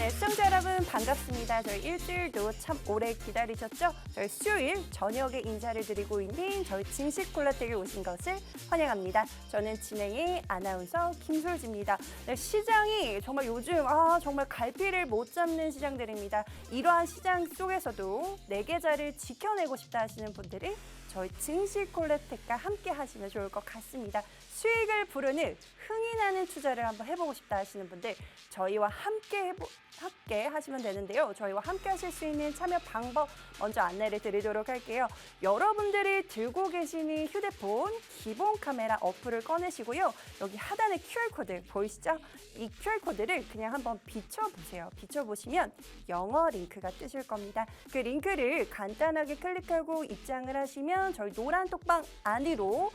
시청자 여러분 반갑습니다. 저희 일주일도 참 오래 기다리셨죠? 저희 수요일 저녁에 인사를 드리고 있는 저희 증시콜라텍에 오신 것을 환영합니다. 저는 진행의 아나운서 김솔지입니다. 시장이 정말 요즘 정말 갈피를 못 잡는 시장들입니다. 이러한 시장 속에서도 내 계좌를 지켜내고 싶다 하시는 분들이 저희 증시콜라텍과 함께 하시면 좋을 것 같습니다. 수익을 부르는 흥이 나는 투자를 한번 해보고 싶다 하시는 분들 저희와 함께 하시면 되는데요. 저희와 함께 하실 수 있는 참여 방법 먼저 안내를 드리도록 할게요. 여러분들이 들고 계시는 휴대폰 기본 카메라 어플을 꺼내시고요. 여기 하단에 QR코드 보이시죠? 이 QR코드를 그냥 한번 비춰보세요. 비춰보시면 영어 링크가 뜨실 겁니다. 그 링크를 간단하게 클릭하고 입장을 하시면 저희 노란 톡방 안으로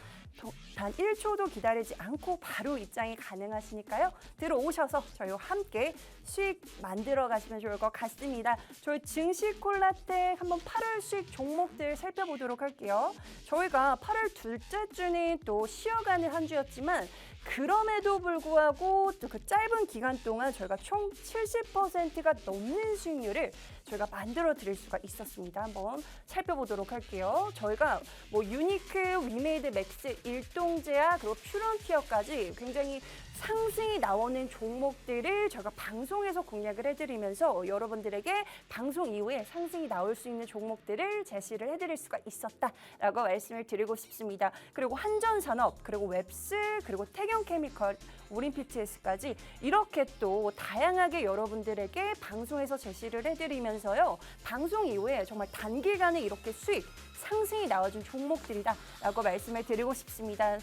단 1초도 기다리지 않고 바로 입장이 가능하시니까요. 들어오셔서 저희와 함께 수익 만들어 가시면 좋을 것 같습니다. 저희 증시콜라텍 한번 8월 수익 종목들 살펴보도록 할게요. 저희가 8월 둘째 주는 또 쉬어가는 한 주였지만 그럼에도 불구하고 또 그 짧은 기간 동안 저희가 총 70%가 넘는 수익률을 저희가 만들어 드릴 수가 있었습니다. 한번 살펴보도록 할게요. 저희가 유니크, 위메이드, 맥스, 일동제약, 그리고 퓨런티어까지 굉장히 상승이 나오는 종목들을 저희가 방송에서 공략을 해드리면서 여러분들에게 방송 이후에 상승이 나올 수 있는 종목들을 제시를 해드릴 수가 있었다라고 말씀을 드리고 싶습니다. 그리고 한전산업, 그리고 웹스, 그리고 태경케미컬, 우린PTS까지 이렇게 또 다양하게 여러분들에게 방송에서 제시를 해드리면서요. 방송 이후에 정말 단기간에 이렇게 수익, 상승이 나와준 종목들이다라고 말씀을 드리고 싶습니다.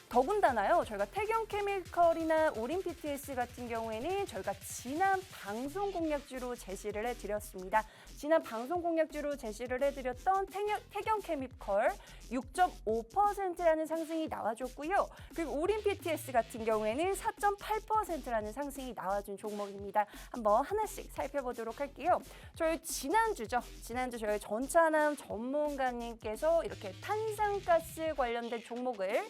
더군다나요, 저희가 태경케미컬이나 우린PTS 같은 경우에는 저희가 지난 방송 공략주로 제시를 해드렸습니다. 지난 방송 공략주로 제시를 해드렸던 태경케미컬 6.5%라는 상승이 나와줬고요. 그리고 우린PTS 같은 경우에는 4.8%라는 상승이 나와준 종목입니다. 한번 하나씩 살펴보도록 할게요. 저희 지난주 저희 전차남 전문가님께서 이렇게 탄산가스 관련된 종목을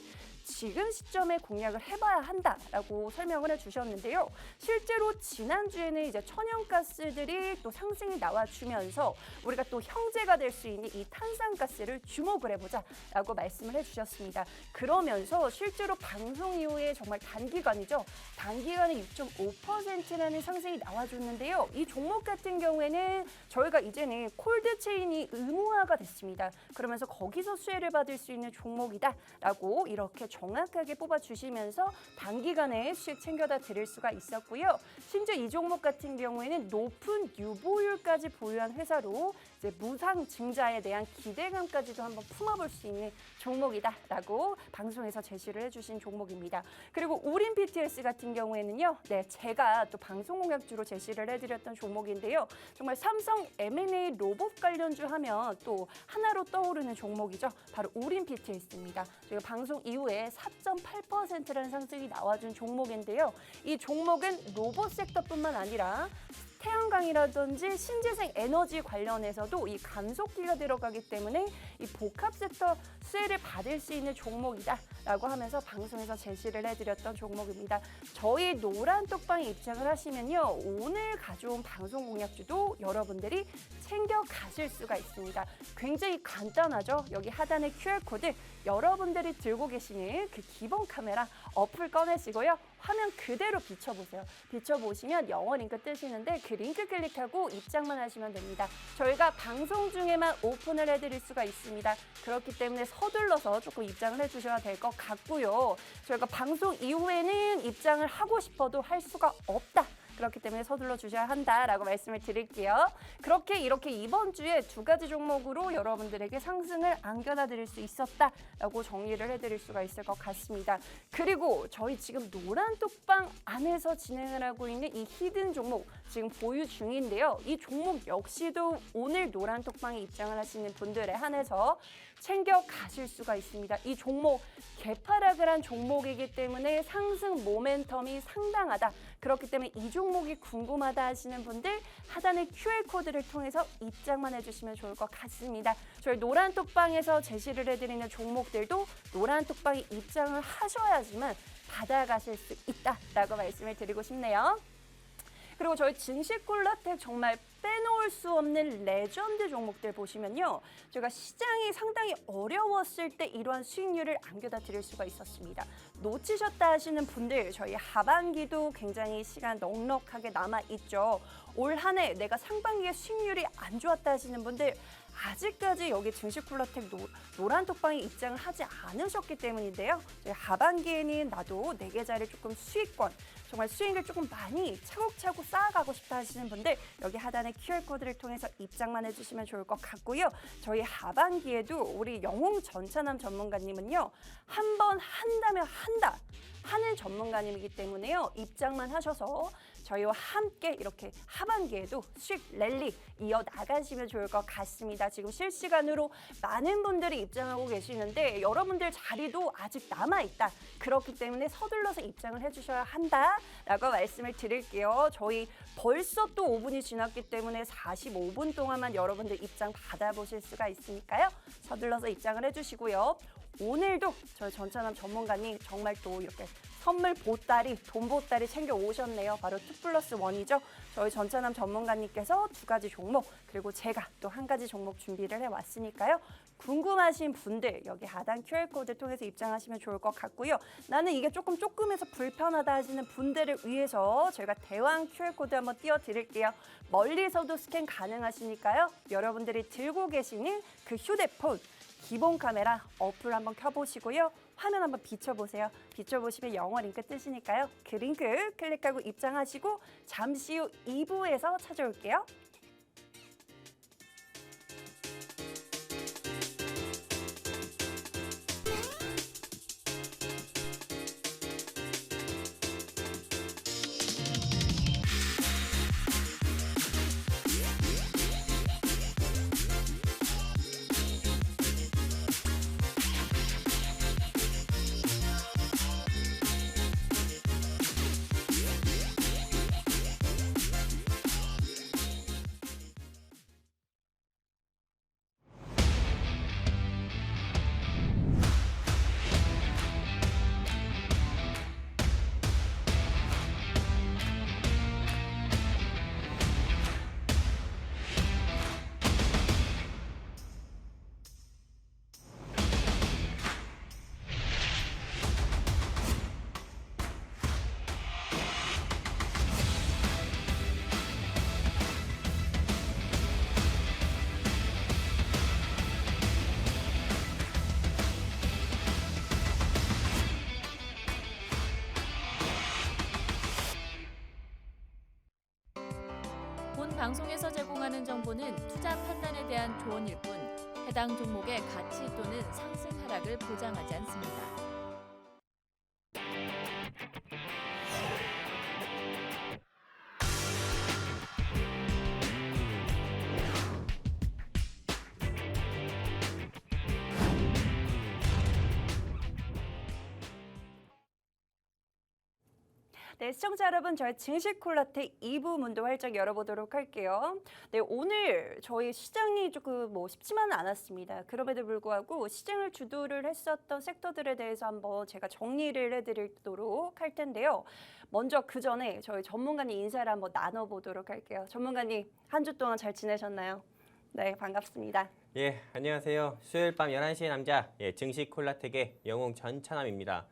지금 시점에 공략을 해봐야 한다라고 설명을 해주셨는데요. 실제로 지난주에는 이제 천연가스들이 또 상승이 나와주면서 우리가 또 형제가 될 수 있는 이 탄산가스를 주목을 해보자라고 말씀을 해주셨습니다. 그러면서 실제로 방송 이후에 정말 단기간이죠. 단기간에 6.5%라는 상승이 나와줬는데요. 이 종목 같은 경우에는 저희가 이제는 콜드체인이 의무화가 됐습니다. 그러면서 거기서 수혜를 받을 수 있는 종목이다라고 이렇게 정확하게 뽑아주시면서 단기간에 수익 챙겨다 드릴 수가 있었고요. 심지어 이 종목 같은 경우에는 높은 유보율까지 보유한 회사로 이제 무상 증자에 대한 기대감까지도 한번 품어볼 수 있는 종목이다라고 방송에서 제시를 해주신 종목입니다. 그리고 우린PTS 같은 경우에는요, 제가 또 방송 공약주로 제시를 해드렸던 종목인데요. 정말 삼성 M&A 로봇 관련주 하면 또 하나로 떠오르는 종목이죠. 바로 우린PTS입니다. 저희가 방송 이후에 4.8%라는 상승이 나와준 종목인데요. 이 종목은 로봇 섹터뿐만 아니라 태양광이라든지 신재생 에너지 관련해서도 이 감속기가 들어가기 때문에 이 복합 섹터 수혜를 받을 수 있는 종목이다라고 하면서 방송에서 제시를 해드렸던 종목입니다. 저희 노란 톡방에 입장을 하시면요, 오늘 가져온 방송 공략주도 여러분들이 챙겨 가실 수가 있습니다. 굉장히 간단하죠. 여기 하단에 QR코드 여러분들이 들고 계시는 그 기본 카메라 어플 꺼내시고요. 화면 그대로 비춰보세요. 비춰보시면 영어 링크 뜨시는데 그 링크 클릭하고 입장만 하시면 됩니다. 저희가 방송 중에만 오픈을 해드릴 수가 있습니다. 그렇기 때문에 서둘러서 조금 입장을 해주셔야 될 것 같고요. 저희가 방송 이후에는 입장을 하고 싶어도 할 수가 없다. 그렇기 때문에 서둘러 주셔야 한다라고 말씀을 드릴게요. 이렇게 이번 주에 두 가지 종목으로 여러분들에게 상승을 안겨다 드릴 수 있었다라고 정리를 해드릴 수가 있을 것 같습니다. 그리고 저희 지금 노란 톡방 안에서 진행을 하고 있는 이 히든 종목 지금 보유 중인데요. 이 종목 역시도 오늘 노란 톡방에 입장을 하시는 분들에 한해서 챙겨 가실 수가 있습니다. 이 종목 개파락을 한 종목이기 때문에 상승 모멘텀이 상당하다. 그렇기 때문에 이 종목이 궁금하다 하시는 분들 하단의 QR코드를 통해서 입장만 해주시면 좋을 것 같습니다. 저희 노란 톡방에서 제시를 해드리는 종목들도 노란 톡방에 입장을 하셔야지만 받아가실 수 있다라고 말씀을 드리고 싶네요. 그리고 저희 증시콜라텍 정말 빼놓을 수 없는 레전드 종목들 보시면요. 제가 시장이 상당히 어려웠을 때 이러한 수익률을 안겨다 드릴 수가 있었습니다. 놓치셨다 하시는 분들 저희 하반기도 굉장히 시간 넉넉하게 남아있죠. 올 한 해 내가 상반기에 수익률이 안 좋았다 하시는 분들 아직까지 여기 증시콜라텍 노란 톡방에 입장을 하지 않으셨기 때문인데요. 저희 하반기에는 나도 내 계좌를 조금 수익권, 정말 수익을 조금 많이 차곡차곡 쌓아가고 싶다 하시는 분들 여기 하단의 QR코드를 통해서 입장만 해주시면 좋을 것 같고요. 저희 하반기에도 우리 영웅 전차남 전문가님은요. 한 번 한다면 한다 하는 전문가님이기 때문에요. 입장만 하셔서 저희와 함께 이렇게 하반기에도 수익 랠리 이어나가시면 좋을 것 같습니다. 지금 실시간으로 많은 분들이 입장하고 계시는데 여러분들 자리도 아직 남아있다. 그렇기 때문에 서둘러서 입장을 해주셔야 한다라고 말씀을 드릴게요. 저희 벌써 또 5분이 지났기 때문에 45분 동안만 여러분들 입장 받아보실 수가 있으니까요. 서둘러서 입장을 해주시고요. 오늘도 저희 전차남 전문가님 정말 또 이렇게 선물 보따리, 돈 보따리 챙겨 오셨네요. 바로 2+1이죠. 저희 전차남 전문가님께서 2가지 종목, 그리고 제가 또 1가지 종목 준비를 해왔으니까요. 궁금하신 분들 여기 하단 QR코드 통해서 입장하시면 좋을 것 같고요. 나는 이게 조금해서 불편하다 하시는 분들을 위해서 저희가 대왕 QR코드 한번 띄워드릴게요. 멀리서도 스캔 가능하시니까요. 여러분들이 들고 계시는 그 휴대폰, 기본 카메라 어플 한번 켜보시고요. 화면 한번 비춰보세요. 비춰보시면 영어 링크 뜨시니까요. 그 링크 클릭하고 입장하시고 잠시 후 2부에서 찾아올게요. 본 방송에서 제공하는 정보는 투자 판단에 대한 조언일 뿐 해당 종목의 가치 또는 상승 하락을 보장하지 않습니다. 네, 시청자 여러분, 저희 증시콜라텍 2부 문도 활짝 열어보도록 할게요. 네, 오늘 저희 시장이 조금 쉽지만은 않았습니다. 그럼에도 불구하고 시장을 주도를 했었던 섹터들에 대해서 한번 제가 정리를 해드리도록 할 텐데요. 먼저 그 전에 저희 전문가님 인사를 한번 나눠보도록 할게요. 전문가님, 한 주 동안 잘 지내셨나요? 네, 반갑습니다. 예, 안녕하세요. 수요일 밤 11시의 남자, 증시콜라텍의 영웅 전차남입니다.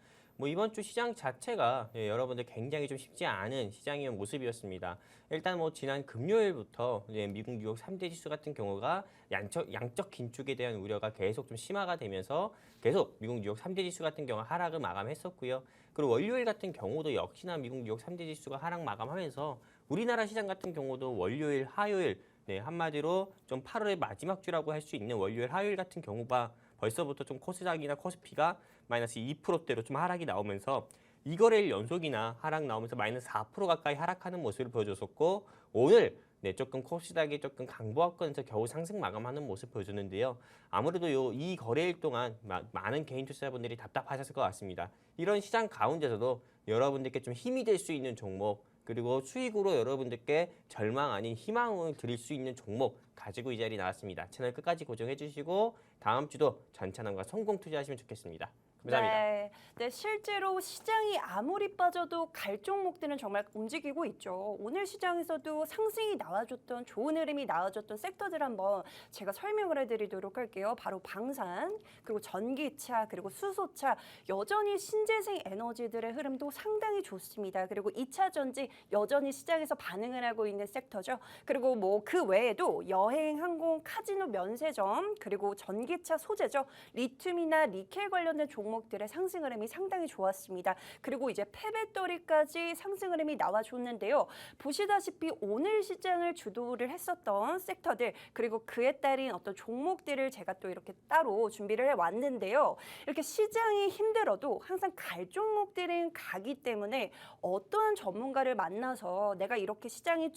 이번 주 시장 자체가 여러분들 굉장히 좀 쉽지 않은 시장의 모습이었습니다. 일단 지난 금요일부터 미국 뉴욕 3대 지수 같은 경우가 양적 긴축에 대한 우려가 계속 좀 심화가 되면서 계속 미국 뉴욕 3대 지수 같은 경우 하락을 마감했었고요. 그리고 월요일 같은 경우도 역시나 미국 뉴욕 3대 지수가 하락 마감하면서 우리나라 시장 같은 경우도 월요일, 화요일 한마디로 좀 8월의 마지막 주라고 할 수 있는 월요일, 화요일 같은 경우가 벌써부터 좀 코스닥이나 코스피가 마이너스 2%대로 좀 하락이 나오면서 2거래일 연속이나 하락 나오면서 마이너스 4% 가까이 하락하는 모습을 보여줬었고 오늘 조금 코스닥이 조금 강보합권에서 겨우 상승 마감하는 모습 보여줬는데요. 아무래도 이 거래일 동안 많은 개인 투자자분들이 답답하셨을 것 같습니다. 이런 시장 가운데서도 여러분들께 좀 힘이 될 수 있는 종목 그리고 수익으로 여러분들께 절망 아닌 희망을 드릴 수 있는 종목 가지고 이 자리에 나왔습니다. 채널 끝까지 고정해 주시고 다음 주도 전차남과 성공 투자하시면 좋겠습니다. 감사합니다. 네, 실제로 시장이 아무리 빠져도 갈 종목들은 정말 움직이고 있죠. 오늘 시장에서도 상승이 나와줬던 좋은 흐름이 나와줬던 섹터들 한번 제가 설명을 해드리도록 할게요. 바로 방산, 그리고 전기차, 그리고 수소차, 여전히 신재생 에너지들의 흐름도 상당히 좋습니다. 그리고 2차 전지 여전히 시장에서 반응을 하고 있는 섹터죠. 그리고 뭐 그 외에도 여행, 항공, 카지노, 면세점, 그리고 전기차 소재죠. 리튬이나 니켈 관련된 종목들의 상승 흐름이 상당히 좋았습니다. 그리고 이제 폐배터리까지 상승 흐름이 나와줬는데요. 보시다시피 오늘 시장을 주도를 했었던 섹터들, 그리고 그에 따른 어떤 종목들을 제가 또 이렇게 따로 준비를 해왔는데요. 이렇게 시장이 힘들어도 항상 갈 종목들은 가기 때문에 어떠한 전문가를 만나서 내가 이렇게 시장에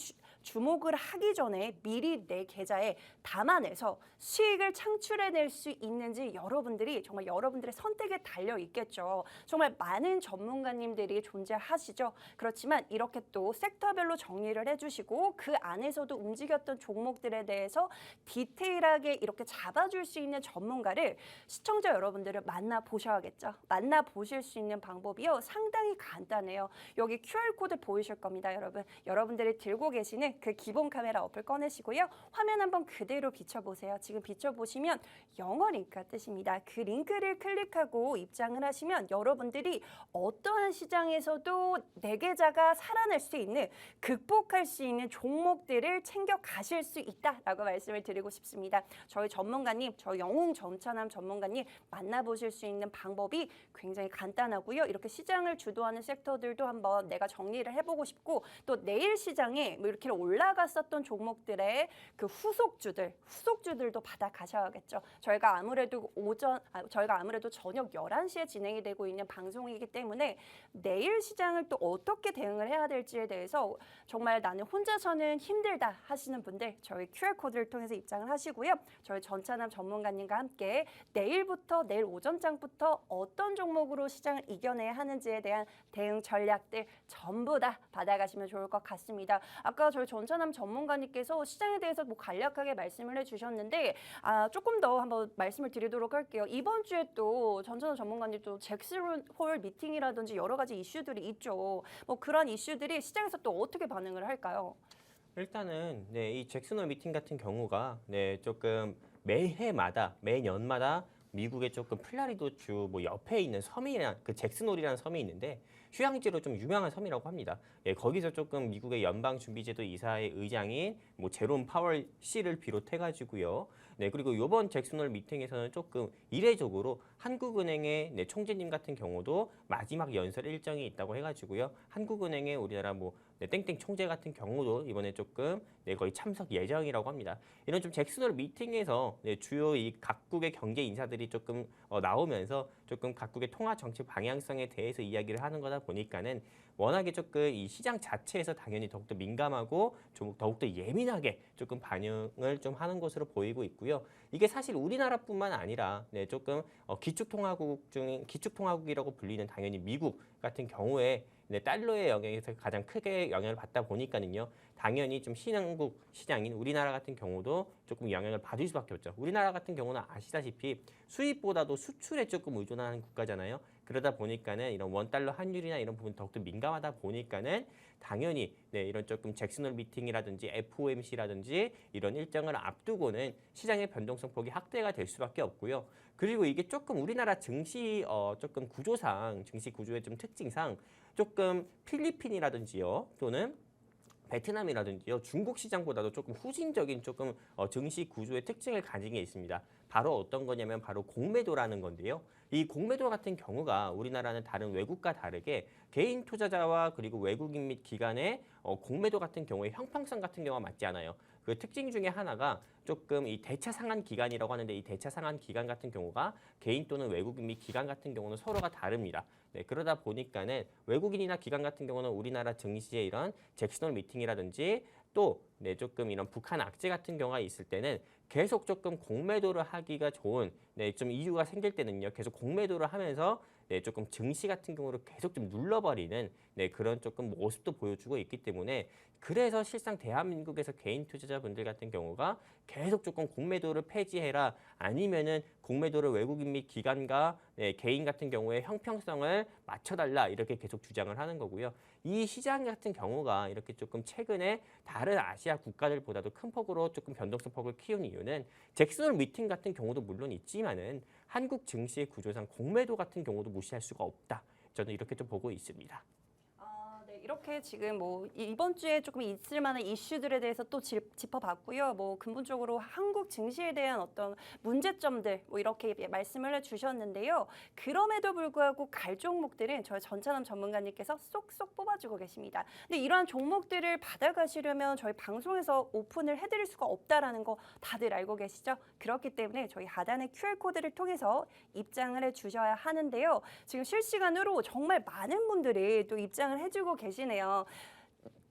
주목을 하기 전에 미리 내 계좌에 담아내서 수익을 창출해낼 수 있는지 여러분들이 정말 여러분들의 선택에 달려 있겠죠. 정말 많은 전문가님들이 존재하시죠. 그렇지만 이렇게 또 섹터별로 정리를 해주시고 그 안에서도 움직였던 종목들에 대해서 디테일하게 이렇게 잡아줄 수 있는 전문가를 시청자 여러분들을 만나보셔야겠죠. 만나보실 수 있는 방법이요. 상당히 간단해요. 여기 QR코드 보이실 겁니다, 여러분. 여러분들이 들고 계시는 그 기본 카메라 어플 꺼내시고요. 화면 한번 그대로 비춰보세요. 지금 비춰보시면 영어 링크가 뜨십니다. 그 링크를 클릭하고 입장을 하시면 여러분들이 어떠한 시장에서도 내 계좌가 살아날 수 있는, 극복할 수 있는 종목들을 챙겨 가실 수 있다라고 말씀을 드리고 싶습니다. 저희 전문가님, 저희 영웅 전찬함 전문가님 만나보실 수 있는 방법이 굉장히 간단하고요. 이렇게 시장을 주도하는 섹터들도 한번 내가 정리를 해보고 싶고 또 내일 시장에 뭐 이렇게 올라갔었던 종목들의 그 후속주들도 받아 가셔야겠죠. 저희가 아무래도 저녁 11시에 진행이 되고 있는 방송이기 때문에 내일 시장을 또 어떻게 대응을 해야 될지에 대해서 정말 나는 혼자서는 힘들다 하시는 분들 저희 QR코드를 통해서 입장을 하시고요. 저희 전찬함 전문가님과 함께 내일 오전장부터 어떤 종목으로 시장을 이겨내야 하는지에 대한 대응 전략들 전부 다 받아가시면 좋을 것 같습니다. 아까 저희 전찬함 전문가님께서 시장에 대해서 뭐 간략하게 말씀을 해주셨는데 조금 더 한번 말씀을 드리도록 할게요. 이번 주에 또 전찬함 전문가님 또 잭슨홀 미팅이라든지 여러 가지 이슈들이 있죠. 뭐 그런 이슈들이 시장에서 또 어떻게 반응을 할까요? 일단은 이 잭슨홀 미팅 같은 경우가 조금 매년마다 미국의 조금 플라리도 주 뭐 옆에 있는 섬이란 그 잭슨홀이라는 섬이 있는데 휴양지로 좀 유명한 섬이라고 합니다. 거기서 조금 미국의 연방준비제도 이사의 의장인 뭐 제롬 파월 씨를 비롯해가지고요. 그리고 이번 잭슨홀 미팅에서는 조금 이례적으로 한국은행의 총재님 같은 경우도 마지막 연설 일정이 있다고 해가지고요. 한국은행의 우리나라 뭐 땡땡 총재 같은 경우도 이번에 조금 거의 참석 예정이라고 합니다. 이런 좀 잭슨홀 미팅에서 주요 이 각국의 경제 인사들이 조금 나오면서 조금 각국의 통화 정책 방향성에 대해서 이야기를 하는 거다 보니까는 워낙에 조금 이 시장 자체에서 당연히 더욱더 민감하고 좀 더욱더 예민하게 조금 반영을 좀 하는 것으로 보이고 있고요. 이게 사실 우리나라뿐만 아니라 조금 기축통화국이라고 불리는 당연히 미국 같은 경우에 달러의 영향에서 가장 크게 영향을 받다 보니까는요. 당연히 좀 신흥국 시장인 우리나라 같은 경우도 조금 영향을 받을 수밖에 없죠. 우리나라 같은 경우는 아시다시피 수입보다도 수출에 조금 의존하는 국가잖아요. 그러다 보니까는 이런 원달러 환율이나 이런 부분 더욱더 민감하다 보니까는 당연히 이런 조금 잭슨홀 미팅이라든지 FOMC라든지 이런 일정을 앞두고는 시장의 변동성 폭이 확대가 될 수밖에 없고요. 그리고 이게 조금 우리나라 증시 조금 증시 구조의 좀 특징상 조금 필리핀이라든지요 또는 베트남이라든지요 중국 시장보다도 조금 후진적인 조금 증시 구조의 특징을 가진 게 있습니다. 바로 어떤 거냐면 바로 공매도라는 건데요. 이 공매도 같은 경우가 우리나라는 다른 외국과 다르게 개인 투자자와 그리고 외국인 및 기관의 공매도 같은 경우에 형평성 같은 경우가 맞지 않아요. 그 특징 중에 하나가 조금 이 대차 상한 기간이라고 하는데 이 대차 상한 기간 같은 경우가 개인 또는 외국인 및 기관 같은 경우는 서로가 다릅니다. 그러다 보니까는 외국인이나 기관 같은 경우는 우리나라 증시의 이런 잭슨홀 미팅이라든지 또 조금 이런 북한 악재 같은 경우가 있을 때는 계속 조금 공매도를 하기가 좋은 좀 이유가 생길 때는요 계속 공매도를 하면서 네, 조금 증시 같은 경우를 계속 좀 눌러버리는 네, 그런 조금 모습도 보여주고 있기 때문에 그래서 실상 대한민국에서 개인 투자자분들 같은 경우가 계속 조금 공매도를 폐지해라 아니면은 공매도를 외국인 및 기관과 네, 개인 같은 경우에 형평성을 맞춰달라 이렇게 계속 주장을 하는 거고요. 이 시장 같은 경우가 이렇게 조금 최근에 다른 아시아 국가들보다도 큰 폭으로 조금 변동성 폭을 키운 이유는 잭슨 미팅 같은 경우도 물론 있지만은 한국 증시의 구조상 공매도 같은 경우도 무시할 수가 없다. 저는 이렇게 좀 보고 있습니다. 네, 이렇게 지금 뭐 이번 주에 조금 있을 만한 이슈들에 대해서 또 짚어봤고요. 뭐 근본적으로 한국 증시에 대한 어떤 문제점들 뭐 이렇게 말씀을 해주셨는데요. 그럼에도 불구하고 갈 종목들은 저희 전찬남 전문가님께서 쏙쏙 뽑아주고 계십니다. 근데 이러한 종목들을 받아가시려면 저희 방송에서 오픈을 해드릴 수가 없다라는 거 다들 알고 계시죠? 그렇기 때문에 저희 하단의 QR코드를 통해서 입장을 해주셔야 하는데요. 지금 실시간으로 정말 많은 분들이 또 입장을 해주고 계시네요.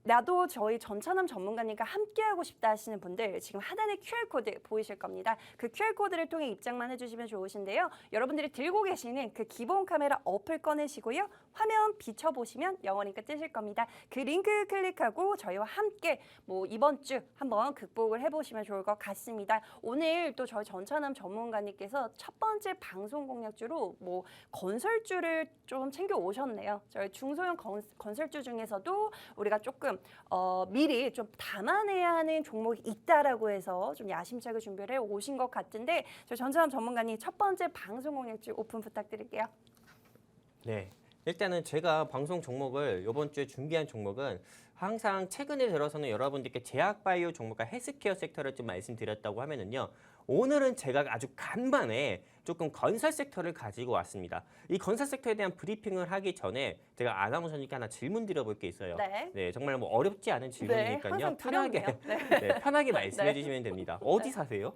나도 저희 전찬남 전문가님과 함께하고 싶다 하시는 분들 지금 하단에 QR코드 보이실 겁니다. 그 QR코드를 통해 입장만 해주시면 좋으신데요. 여러분들이 들고 계시는 그 기본 카메라 어플 꺼내시고요. 화면 비춰보시면 영어링크 뜨실 겁니다. 그 링크 클릭하고 저희와 함께 뭐 이번 주 한번 극복을 해보시면 좋을 것 같습니다. 오늘 또 저희 전찬남 전문가님께서 첫 번째 방송 공략주로 뭐 건설주를 좀 챙겨 오셨네요. 저희 중소형 건설주 중에서도 우리가 조금 미리 좀 담아내야 하는 종목이 있다라고 해서 좀 야심차게 준비를 해 오신 것 같은데 저희 전찬남 전문가님 첫 번째 방송 공략주 오픈 부탁드릴게요. 네. 일단은 제가 방송 종목을 이번 주에 준비한 종목은 항상 최근에 들어서는 여러분들께 제약바이오 종목과 헬스케어 섹터를 좀 말씀드렸다고 하면은요. 오늘은 제가 아주 간만에 조금 건설 섹터를 가지고 왔습니다. 이 건설 섹터에 대한 브리핑을 하기 전에 제가 아나운서님께 하나 질문 드려볼 게 있어요. 네. 정말 뭐 어렵지 않은 질문이니까요. 항상 편하게 두렵네요. 네, 편하게 말씀해 주시면 됩니다. 어디 사세요?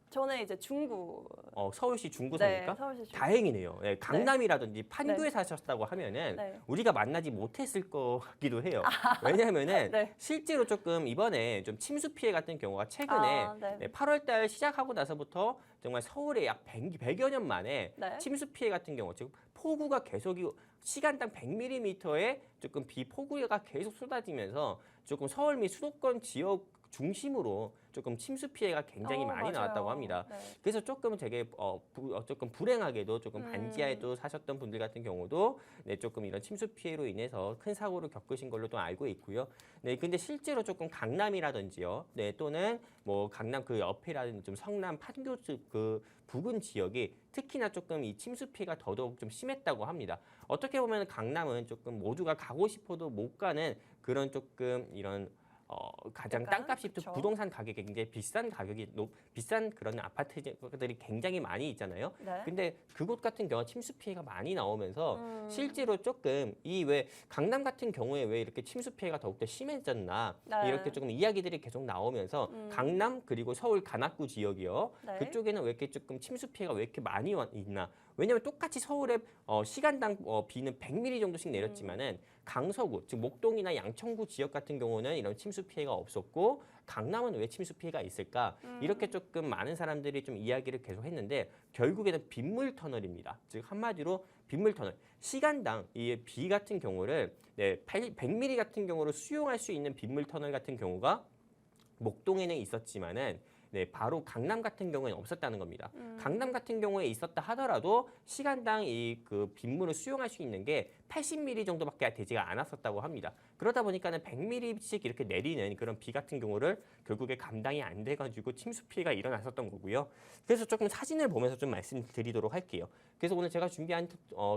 저는 이제 중구. 서울시 중구 사니까? 네, 서울시 중구. 다행이네요. 네, 강남이라든지 판교에 사셨다고 하면은 네. 우리가 만나지 못했을 것 같기도 해요. 왜냐하면은 네. 실제로 조금 이번에 좀 침수 피해 같은 경우가 최근에 네. 8월 달 시작하고 나서부터 정말 서울에 약 100여 년 만에 네. 침수 피해 같은 경우 지금 폭우가 계속 시간당 100mm의 조금 비폭우가 계속 쏟아지면서 조금 서울 및 수도권 지역 중심으로 조금 침수 피해가 굉장히 많이 맞아요. 나왔다고 합니다. 네. 그래서 조금 되게 조금 불행하게도 조금 반지하에도 사셨던 분들 같은 경우도 네, 조금 이런 침수 피해로 인해서 큰 사고를 겪으신 걸로도 알고 있고요. 네, 근데 실제로 조금 강남이라든지요, 네, 또는 뭐 강남 그 옆이라든지 좀 성남 판교 그 부근 지역이 특히나 조금 이 침수 피해가 더더욱 좀 심했다고 합니다. 어떻게 보면 강남은 조금 모두가 가고 싶어도 못 가는 그런 조금 이런 가장 약간? 땅값이 또 그쵸. 부동산 가격이 굉장히 비싼 가격이 비싼 그런 아파트들이 굉장히 많이 있잖아요. 네. 근데 그곳 같은 경우 침수 피해가 많이 나오면서 실제로 조금 이 왜 강남 같은 경우에 왜 이렇게 침수 피해가 더욱더 심해졌나 네. 이렇게 조금 이야기들이 계속 나오면서 강남 그리고 서울 관악구 지역이요. 네. 그쪽에는 왜 이렇게 조금 침수 피해가 왜 이렇게 많이 있나? 왜냐하면 똑같이 서울에 시간당 비는 100mm 정도씩 내렸지만은 강서구, 즉 목동이나 양천구 지역 같은 경우는 이런 침수 피해가 없었고 강남은 왜 침수 피해가 있을까? 이렇게 조금 많은 사람들이 좀 이야기를 계속 했는데 결국에는 빗물 터널입니다. 즉 한마디로 빗물 터널. 시간당 이 비 같은 경우를 100mm 같은 경우로 수용할 수 있는 빗물 터널 같은 경우가 목동에는 있었지만은 바로 강남 같은 경우에는 없었다는 겁니다. 강남 같은 경우에 있었다 하더라도 시간당 이 그 빗물을 수용할 수 있는 게 80mm 정도밖에 되지가 않았었다고 합니다. 그러다 보니까는 100mm씩 이렇게 내리는 그런 비 같은 경우를 결국에 감당이 안 돼가지고 침수 피해가 일어났었던 거고요. 그래서 조금 사진을 보면서 좀 말씀드리도록 할게요. 그래서 오늘 제가 준비한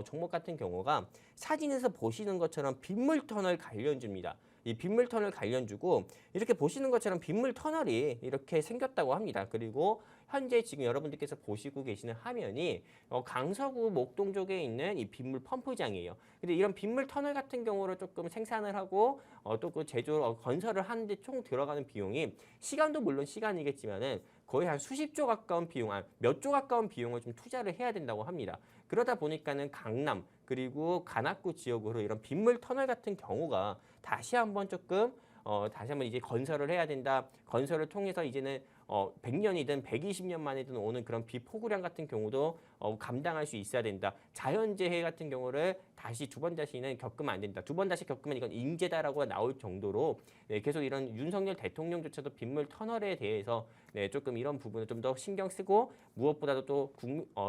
종목 같은 경우가 사진에서 보시는 것처럼 빗물 터널 관련주입니다. 이 빗물 터널 관련주고 이렇게 보시는 것처럼 빗물 터널이 이렇게 생겼다고 합니다. 그리고 현재 지금 여러분들께서 보시고 계시는 화면이 강서구 목동 쪽에 있는 이 빗물 펌프장이에요. 근데 이런 빗물 터널 같은 경우를 조금 생산을 하고 또 그 제조 건설을 하는데 총 들어가는 비용이 시간도 물론 시간이겠지만은 거의 한 수십조 가까운 비용, 몇 조 가까운 비용을 좀 투자를 해야 된다고 합니다. 그러다 보니까는 강남 그리고 관악구 지역으로 이런 빗물 터널 같은 경우가 다시 한번 조금 이제 건설을 해야 된다. 건설을 통해서 이제는 100년이든 120년 만이든 오는 그런 비폭우량 같은 경우도 감당할 수 있어야 된다. 자연재해 같은 경우를 다시 두 번 다시는 겪으면 안 된다. 두 번 다시 겪으면 이건 인재다라고 나올 정도로 네, 계속 이런 윤석열 대통령조차도 빗물 터널에 대해서 네, 조금 이런 부분을 좀 더 신경 쓰고 무엇보다도 또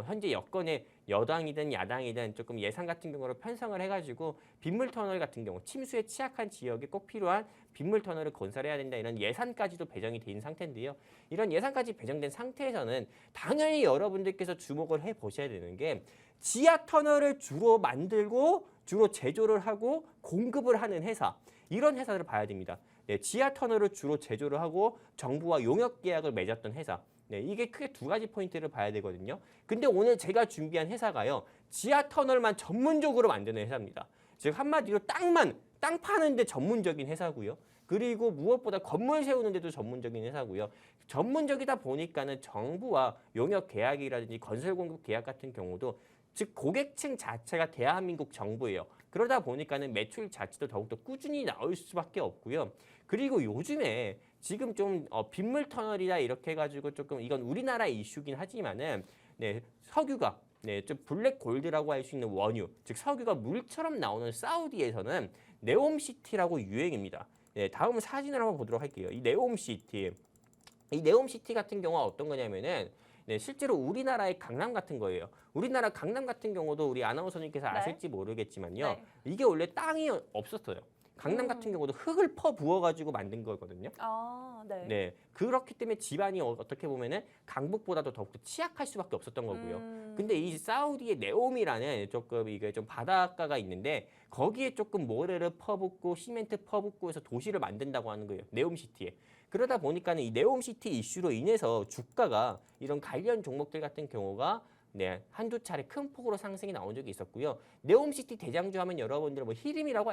현재 여건에 여당이든 야당이든 조금 예산 같은 경우를 편성을 해가지고 빗물 터널 같은 경우 침수에 취약한 지역에 꼭 필요한 빗물 터널을 건설해야 된다 이런 예산까지도 배정이 돼 있는 상태인데요. 이런 예산까지 배정된 상태에서는 당연히 여러분들께서 주목을 해보셔야 되는 게 지하 터널을 주로 만들고 주로 제조를 하고 공급을 하는 회사 이런 회사들을 봐야 됩니다. 네, 지하 터널을 주로 제조를 하고 정부와 용역 계약을 맺었던 회사. 네, 이게 크게 두 가지 포인트를 봐야 되거든요. 근데 오늘 제가 준비한 회사가요. 지하 터널만 전문적으로 만드는 회사입니다. 즉 한마디로 땅 파는데 전문적인 회사고요. 그리고 무엇보다 건물 세우는데도 전문적인 회사고요. 전문적이다 보니까는 정부와 용역 계약이라든지 건설 공급 계약 같은 경우도 즉 고객층 자체가 대한민국 정부예요. 그러다 보니까는 매출 자체도 더욱더 꾸준히 나올 수밖에 없고요. 그리고 요즘에 지금 좀 빗물 터널이다 이렇게 해가지고 조금 이건 우리나라 이슈긴 하지만은 네, 석유가 네, 좀 블랙 골드라고 할 수 있는 원유, 즉 석유가 물처럼 나오는 사우디에서는 네옴시티라고 유행입니다. 네, 다음 사진을 한번 보도록 할게요. 이 네옴시티 같은 경우가 어떤 거냐면은 네, 실제로 우리나라의 강남 같은 거예요. 우리나라 강남 같은 경우도 우리 아나운서님께서 네. 아실지 모르겠지만요. 네. 이게 원래 땅이 없었어요. 강남 같은 경우도 흙을 퍼 부어가지고 만든 거거든요. 아, 네. 네, 그렇기 때문에 집안이 어떻게 보면은 강북보다도 더욱더 취약할 수밖에 없었던 거고요. 근데 이 사우디의 네옴이라는 조금 이게 좀 바닷가가 있는데 거기에 조금 모래를 퍼붓고 시멘트 퍼붓고 해서 도시를 만든다고 하는 거예요. 네옴시티에. 그러다 보니까는 이 네옴시티 이슈로 인해서 주가가 이런 관련 종목들 같은 경우가 네, 한두 차례 큰 폭으로 상승이 나온 적이 있었고요. 네옴시티 대장주 하면 여러분들 뭐 히림이라고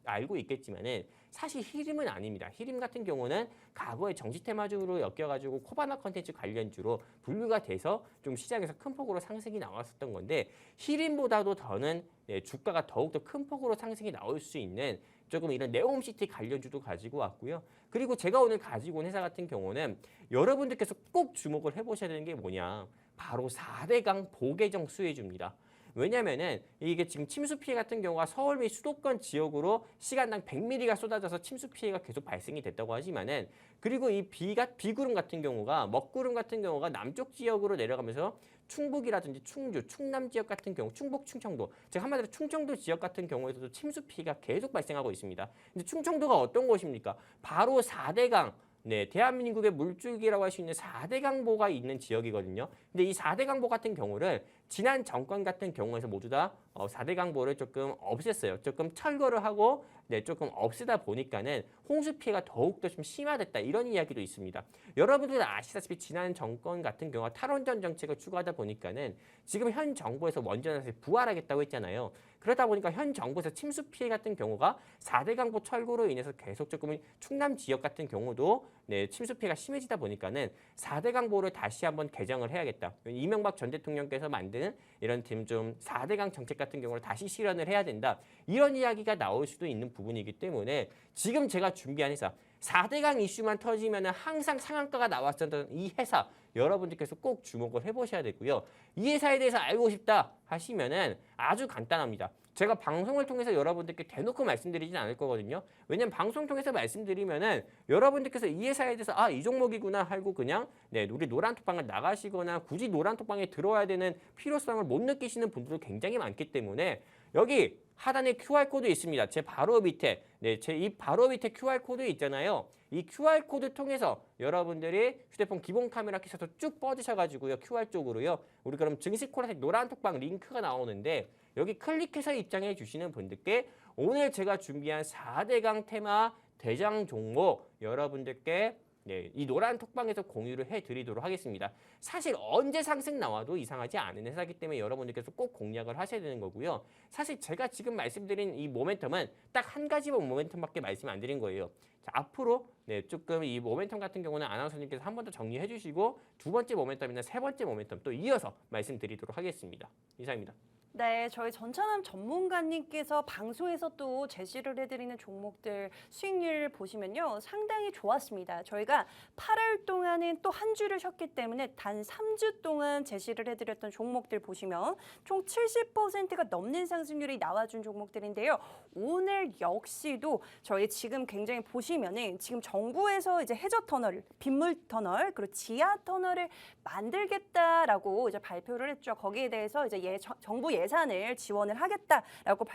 알고 있겠지만은 사실 히림은 아닙니다. 히림 같은 경우는 과거에 정치 테마주로 엮여가지고 코바나 컨텐츠 관련주로 분류가 돼서 좀 시장에서 큰 폭으로 상승이 나왔었던 건데 히림보다도 더는 네, 주가가 더욱더 큰 폭으로 상승이 나올 수 있는 조금 이런 네옴시티 관련주도 가지고 왔고요. 그리고 제가 오늘 가지고 온 회사 같은 경우는 여러분들께서 꼭 주목을 해보셔야 되는 게 뭐냐. 바로 4대강 보계정 수혜주입니다. 왜냐면은 이게 지금 침수 피해 같은 경우가 서울 및 수도권 지역으로 시간당 100mm가 쏟아져서 침수 피해가 계속 발생이 됐다고 하지만은 그리고 이 비구름 같은 경우가 먹구름 같은 경우가 남쪽 지역으로 내려가면서 충북이라든지 충주, 충남 지역 같은 경우, 충북, 충청도, 즉 한마디로 충청도 지역 같은 경우에서도 침수 피해가 계속 발생하고 있습니다. 근데 충청도가 어떤 곳입니까? 바로 4대강 네, 대한민국의 물줄기라고 할 수 있는 4대 강보가 있는 지역이거든요. 근데 이 4대 강보 같은 경우를 지난 정권 같은 경우에서 모두 다 4대 강보를 조금 없앴어요. 조금 철거를 하고 네, 조금 없애다 보니까는 홍수 피해가 더욱더 좀 심화됐다 이런 이야기도 있습니다. 여러분들 아시다시피 지난 정권 같은 경우가 탈원전 정책을 추구하다 보니까는 지금 현 정부에서 원전에서 부활하겠다고 했잖아요. 그러다 보니까 현 정부에서 침수 피해 같은 경우가 4대 강보 철거로 인해서 계속 조금 충남 지역 같은 경우도 네, 침수 피해가 심해지다 보니까는 4대 강보를 다시 한번 개정을 해야겠다. 이명박 전 대통령께서 만든 이런 팀 좀 4대 강 정책 같은 경우를 다시 실현을 해야 된다. 이런 이야기가 나올 수도 있는 부분이기 때문에 지금 제가 준비한 회사 4대 강 이슈만 터지면 항상 상한가가 나왔었던 이 회사 여러분들께서 꼭 주목을 해보셔야 되고요. 이 회사에 대해서 알고 싶다 하시면은 아주 간단합니다. 제가 방송을 통해서 여러분들께 대놓고 말씀드리진 않을 거거든요. 왜냐면 방송 통해서 말씀드리면은 여러분들께서 이 회사에 대해서 이 종목이구나 하고 그냥 네, 우리 노란톡방을 나가시거나 굳이 노란톡방에 들어와야 되는 필요성을 못 느끼시는 분들도 굉장히 많기 때문에 여기 하단에 QR코드 있습니다. 제 바로 밑에 제 이 바로 밑에 QR코드 있잖아요. 이 QR코드 통해서 여러분들이 휴대폰 기본 카메라 켜셔서 쭉 뻗으셔가지고요. QR 쪽으로요. 우리 그럼 증시 콜라텍 노란톡방 링크가 나오는데 여기 클릭해서 입장해 주시는 분들께 오늘 제가 준비한 4대강 테마 대장 종목 여러분들께 네, 이 노란 톡방에서 공유를 해드리도록 하겠습니다. 사실 언제 상승 나와도 이상하지 않은 회사이기 때문에 여러분들께서 꼭 공략을 하셔야 되는 거고요. 사실 제가 지금 말씀드린 이 모멘텀은 딱 한 가지 모멘텀밖에 말씀 안 드린 거예요. 자, 앞으로 네, 조금 이 모멘텀 같은 경우는 아나운서님께서 한 번 더 정리해 주시고 두 번째 모멘텀이나 세 번째 모멘텀 또 이어서 말씀드리도록 하겠습니다. 이상입니다. 네, 저희 전찬남 전문가님께서 방송에서 또 제시를 해드리는 종목들 수익률을 보시면요. 상당히 좋았습니다. 저희가 8월 동안은 또 한 주를 쉬었기 때문에 단 3주 동안 제시를 해드렸던 종목들 보시면 총 70%가 넘는 상승률이 나와준 종목들인데요. 오늘 역시도 저희 지금 굉장히 보시면은 지금 정부에서 이제 해저터널, 빗물터널, 그리고 지하터널을 만들겠다라고 이제 발표를 했죠. 거기에 대해서 이제 정부 예산을 지원을 하겠다라고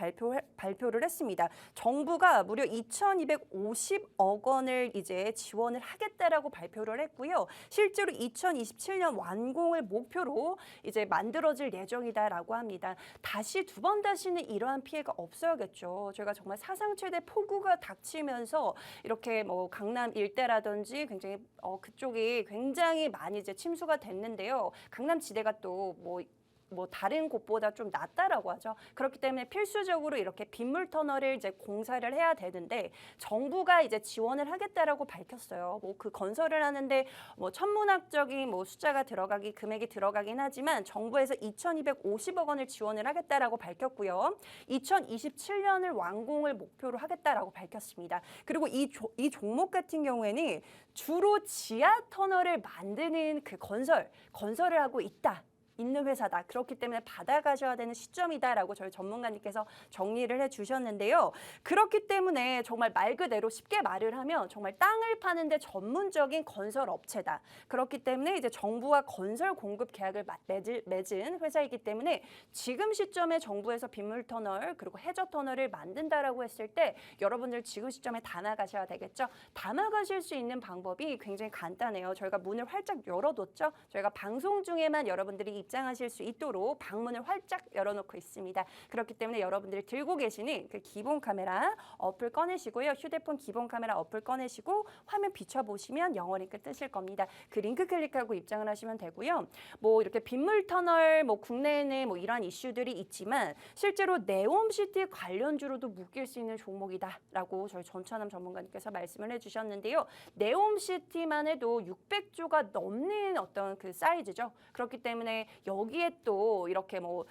발표를 했습니다. 정부가 무려 2,250억 원을 이제 지원을 하겠다라고 발표를 했고요. 실제로 2027년 완공을 목표로 이제 만들어질 예정이다라고 합니다. 다시는 이러한 피해가 없어야겠죠. 저희가 정말 사상 최대 폭우가 닥치면서 이렇게 뭐 강남 일대라든지 굉장히 그쪽이 굉장히 많이 이제 침수가 됐는데요. 강남 지대가 또 뭐 다른 곳보다 좀 낫다라고 하죠. 그렇기 때문에 필수적으로 이렇게 빗물 터널을 이제 공사를 해야 되는데 정부가 이제 지원을 하겠다라고 밝혔어요. 뭐 그 건설을 하는데 뭐 천문학적인 뭐 숫자가 들어가기 금액이 들어가긴 하지만 정부에서 2,250억 원을 지원을 하겠다라고 밝혔고요. 2027년을 완공을 목표로 하겠다라고 밝혔습니다. 그리고 이 종목 같은 경우에는 주로 지하 터널을 만드는 그 건설을 하고 있는 회사다. 그렇기 때문에 받아가셔야 되는 시점이다라고 저희 전문가님께서 정리를 해주셨는데요. 그렇기 때문에 정말 말 그대로 쉽게 말을 하면 정말 땅을 파는데 전문적인 건설 업체다. 그렇기 때문에 이제 정부와 건설 공급 계약을 맺은 회사이기 때문에 지금 시점에 정부에서 빗물터널 그리고 해저터널을 만든다라고 했을 때 여러분들 지금 시점에 담아가셔야 되겠죠. 담아가실 수 있는 방법이 굉장히 간단해요. 저희가 문을 활짝 열어뒀죠. 저희가 방송 중에만 여러분들이 입장하실 수 있도록 방문을 활짝 열어놓고 있습니다. 그렇기 때문에 여러분들이 들고 계시는 그 기본 카메라 어플 꺼내시고요. 휴대폰 기본 카메라 어플 꺼내시고 화면 비춰보시면 영어 링크 뜨실 겁니다. 그 링크 클릭하고 입장을 하시면 되고요. 뭐 이렇게 빗물 터널 뭐 국내에는 뭐 이러한 이슈들이 있지만 실제로 네옴시티 관련주로도 묶일 수 있는 종목이다라고 저희 전찬남 전문가님께서 말씀을 해주셨는데요. 네옴시티만 해도 600조가 넘는 어떤 그 사이즈죠. 그렇기 때문에 여기에 또 이렇게 뭐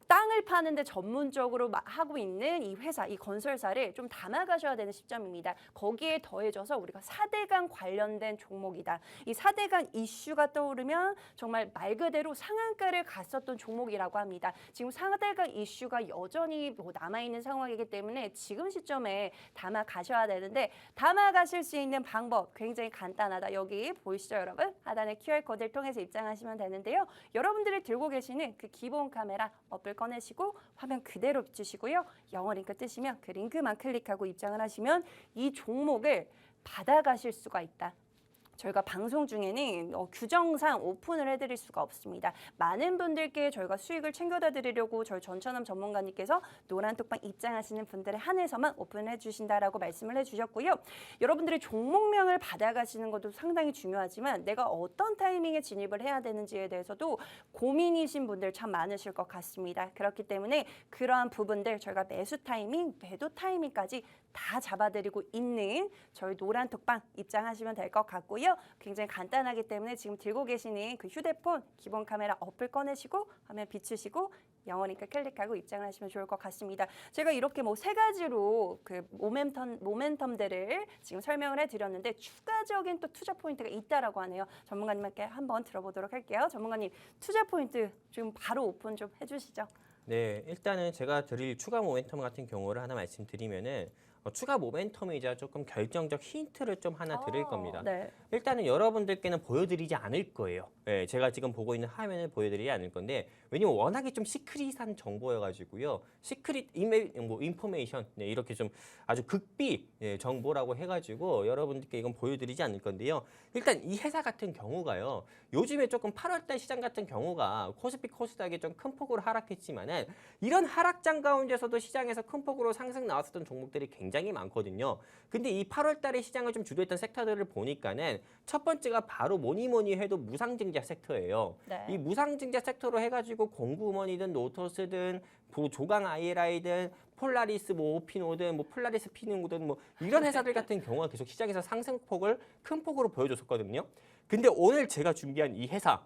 땅을 파는데 전문적으로 하고 있는 이 회사, 이 건설사를 좀 담아가셔야 되는 시점입니다. 거기에 더해져서 우리가 4대강 관련된 종목이다. 이 4대강 이슈가 떠오르면 정말 말 그대로 상한가를 갔었던 종목이라고 합니다. 지금 4대강 이슈가 여전히 남아있는 상황이기 때문에 지금 시점에 담아가셔야 되는데 담아가실 수 있는 방법 굉장히 간단하다. 여기 보이시죠, 여러분? 하단의 QR코드를 통해서 입장하시면 되는데요. 여러분들이 들고 계시는 그 기본 카메라 어플 꺼내시고 화면 그대로 비추시고요. 영어 링크 뜨시면 그 링크만 클릭하고 입장을 하시면 이 종목을 받아가실 수가 있다. 저희가 방송 중에는 규정상 오픈을 해드릴 수가 없습니다. 많은 분들께 저희가 수익을 챙겨다 드리려고 저희 전찬남 전문가님께서 노란톡방 입장하시는 분들에 한해서만 오픈해 주신다라고 말씀을 해주셨고요. 여러분들이 종목명을 받아가시는 것도 상당히 중요하지만 내가 어떤 타이밍에 진입을 해야 되는지에 대해서도 고민이신 분들 참 많으실 것 같습니다. 그렇기 때문에 그러한 부분들 저희가 매수 타이밍, 매도 타이밍까지 다 잡아드리고 있는 저희 노란톡방 입장하시면 될 것 같고요. 굉장히 간단하기 때문에 지금 들고 계시는 그 휴대폰 기본 카메라 어플 꺼내시고 화면 비추시고 영어 링크 클릭하고 입장을 하시면 좋을 것 같습니다. 제가 이렇게 뭐 세 가지로 그 모멘텀들을 지금 설명을 해드렸는데 추가적인 또 투자 포인트가 있다라고 하네요. 전문가님께 한번 들어보도록 할게요. 전문가님 투자 포인트 지금 바로 오픈 좀 해주시죠. 네, 일단은 제가 드릴 추가 모멘텀 같은 경우를 하나 말씀드리면은 추가 모멘텀이자 조금 결정적 힌트를 좀 하나 드릴 겁니다. 네. 일단은 여러분들께는 보여드리지 않을 거예요. 네, 제가 지금 보고 있는 화면을 보여드리지 않을 건데 왜냐면 워낙에 좀 시크릿한 정보여가지고요. 시크릿 인포메이션 네, 이렇게 좀 아주 극비 정보라고 해가지고 여러분들께 이건 보여드리지 않을 건데요. 일단 이 회사 같은 경우가요. 요즘에 조금 8월달 시장 같은 경우가 코스피 코스닥이 좀 큰 폭으로 하락했지만은 이런 하락장 가운데서도 시장에서 큰 폭으로 상승 나왔었던 종목들이 굉장히 많거든요. 근데 이 8월달에 시장을 좀 주도했던 섹터들을 보니까는 첫 번째가 바로 뭐니 해도 무상증자 섹터예요. 네. 이 무상증자 섹터로 해가지고 공구먼이든 노토스든 조강 ILI든 폴라리스 뭐 오피노든 뭐 폴라리스 피노든 뭐 이런 회사들 같은 경우가 계속 시장에서 상승폭을 큰 폭으로 보여줬었거든요. 근데 오늘 제가 준비한 이 회사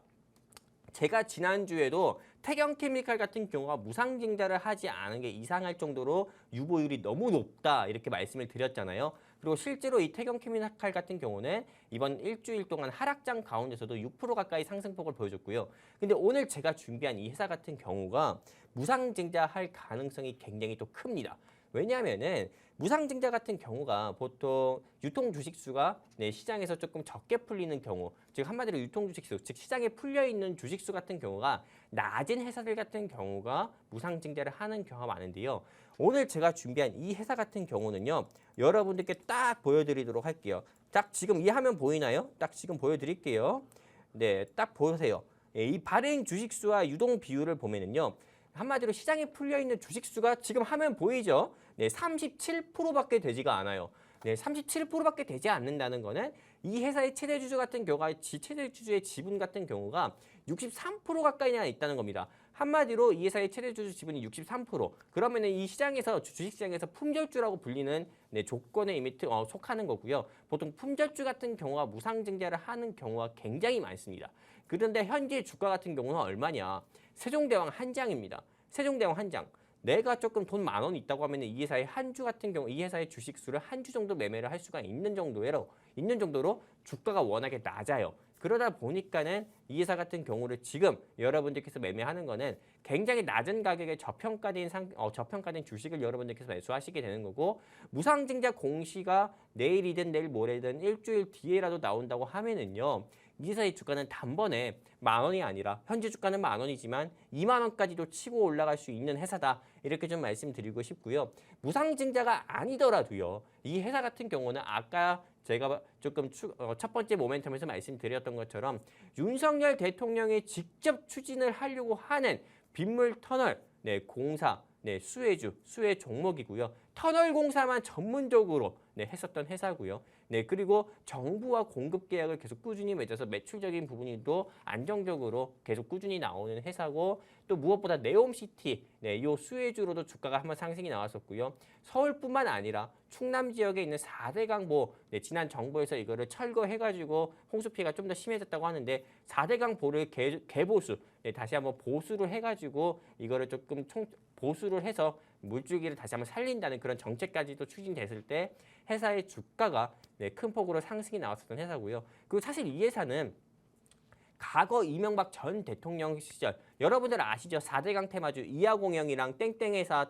제가 지난주에도 태경케미칼 같은 경우가 무상증자를 하지 않은 게 이상할 정도로 유보율이 너무 높다 이렇게 말씀을 드렸잖아요. 그리고 실제로 이 태경케미칼 같은 경우는 이번 일주일 동안 하락장 가운데서도 6% 가까이 상승폭을 보여줬고요. 근데 오늘 제가 준비한 이 회사 같은 경우가 무상증자할 가능성이 굉장히 또 큽니다. 왜냐하면은 무상증자 같은 경우가 보통 유통 주식수가 시장에서 조금 적게 풀리는 경우, 즉 한마디로 유통 주식수, 즉 시장에 풀려 있는 주식수 같은 경우가 낮은 회사들 같은 경우가 무상증자를 하는 경우가 많은데요. 오늘 제가 준비한 이 회사 같은 경우는요, 여러분들께 딱 보여드리도록 할게요. 딱 지금 이 화면 보이나요? 딱 지금 보여드릴게요. 네, 딱 보세요. 이 발행 주식수와 유동 비율을 보면은요. 한마디로 시장에 풀려 있는 주식수가 지금 화면 보이죠? 네, 37%밖에 되지가 않아요. 네, 37%밖에 되지 않는다는 거는 이 회사의 최대 주주 같은 경우가 최대 주주의 지분 같은 경우가 63% 가까이나 있다는 겁니다. 한마디로 이 회사의 최대 주주 지분이 63%. 그러면은 이 시장에서 주식시장에서 품절주라고 불리는 조건에 이미 속하는 거고요. 보통 품절주 같은 경우가 무상증자를 하는 경우가 굉장히 많습니다. 그런데 현재 주가 같은 경우는 얼마냐? 세종대왕 한 장입니다. 세종대왕 한 장. 내가 조금 돈 10,000원 있다고 하면 이 회사의 한 주 같은 경우 이 회사의 주식수를 한 주 정도 매매를 할 수가 있는 정도로 주가가 워낙에 낮아요. 그러다 보니까는 이 회사 같은 경우를 지금 여러분들께서 매매하는 거는 굉장히 낮은 가격에 저평가된 주식을 여러분들께서 매수하시게 되는 거고, 무상증자 공시가 내일이든 내일 모레든 일주일 뒤에라도 나온다고 하면은요, 이 회사의 주가는 단번에 10,000원이 아니라 현재 주가는 10,000원이지만 20,000원까지도 치고 올라갈 수 있는 회사다. 이렇게 좀 말씀드리고 싶고요. 무상증자가 아니더라도요. 이 회사 같은 경우는 아까 제가 조금 첫 번째 모멘텀에서 말씀드렸던 것처럼 윤석열 대통령이 직접 추진을 하려고 하는 빗물 터널 공사, 수혜 종목이고요. 터널 공사만 전문적으로 했었던 회사고요. 그리고 정부와 공급 계약을 계속 꾸준히 맺어서 매출적인 부분도 안정적으로 계속 꾸준히 나오는 회사고, 또 무엇보다 네옴시티, 이 수혜주로도 주가가 한번 상승이 나왔었고요. 서울뿐만 아니라 충남 지역에 있는 4대 강보, 지난 정부에서 이거를 철거해가지고 홍수 피해가 좀 더 심해졌다고 하는데 4대 강보를 개보수, 다시 한번 보수를 해가지고 이거를 조금 보수를 해서 물줄기를 다시 한번 살린다는 그런 정책까지도 추진됐을 때 회사의 주가가 큰 폭으로 상승이 나왔었던 회사고요. 그리고 사실 이 회사는 과거 이명박 전 대통령 시절 여러분들 아시죠? 4대강 테마주 이하공영이랑 땡땡회사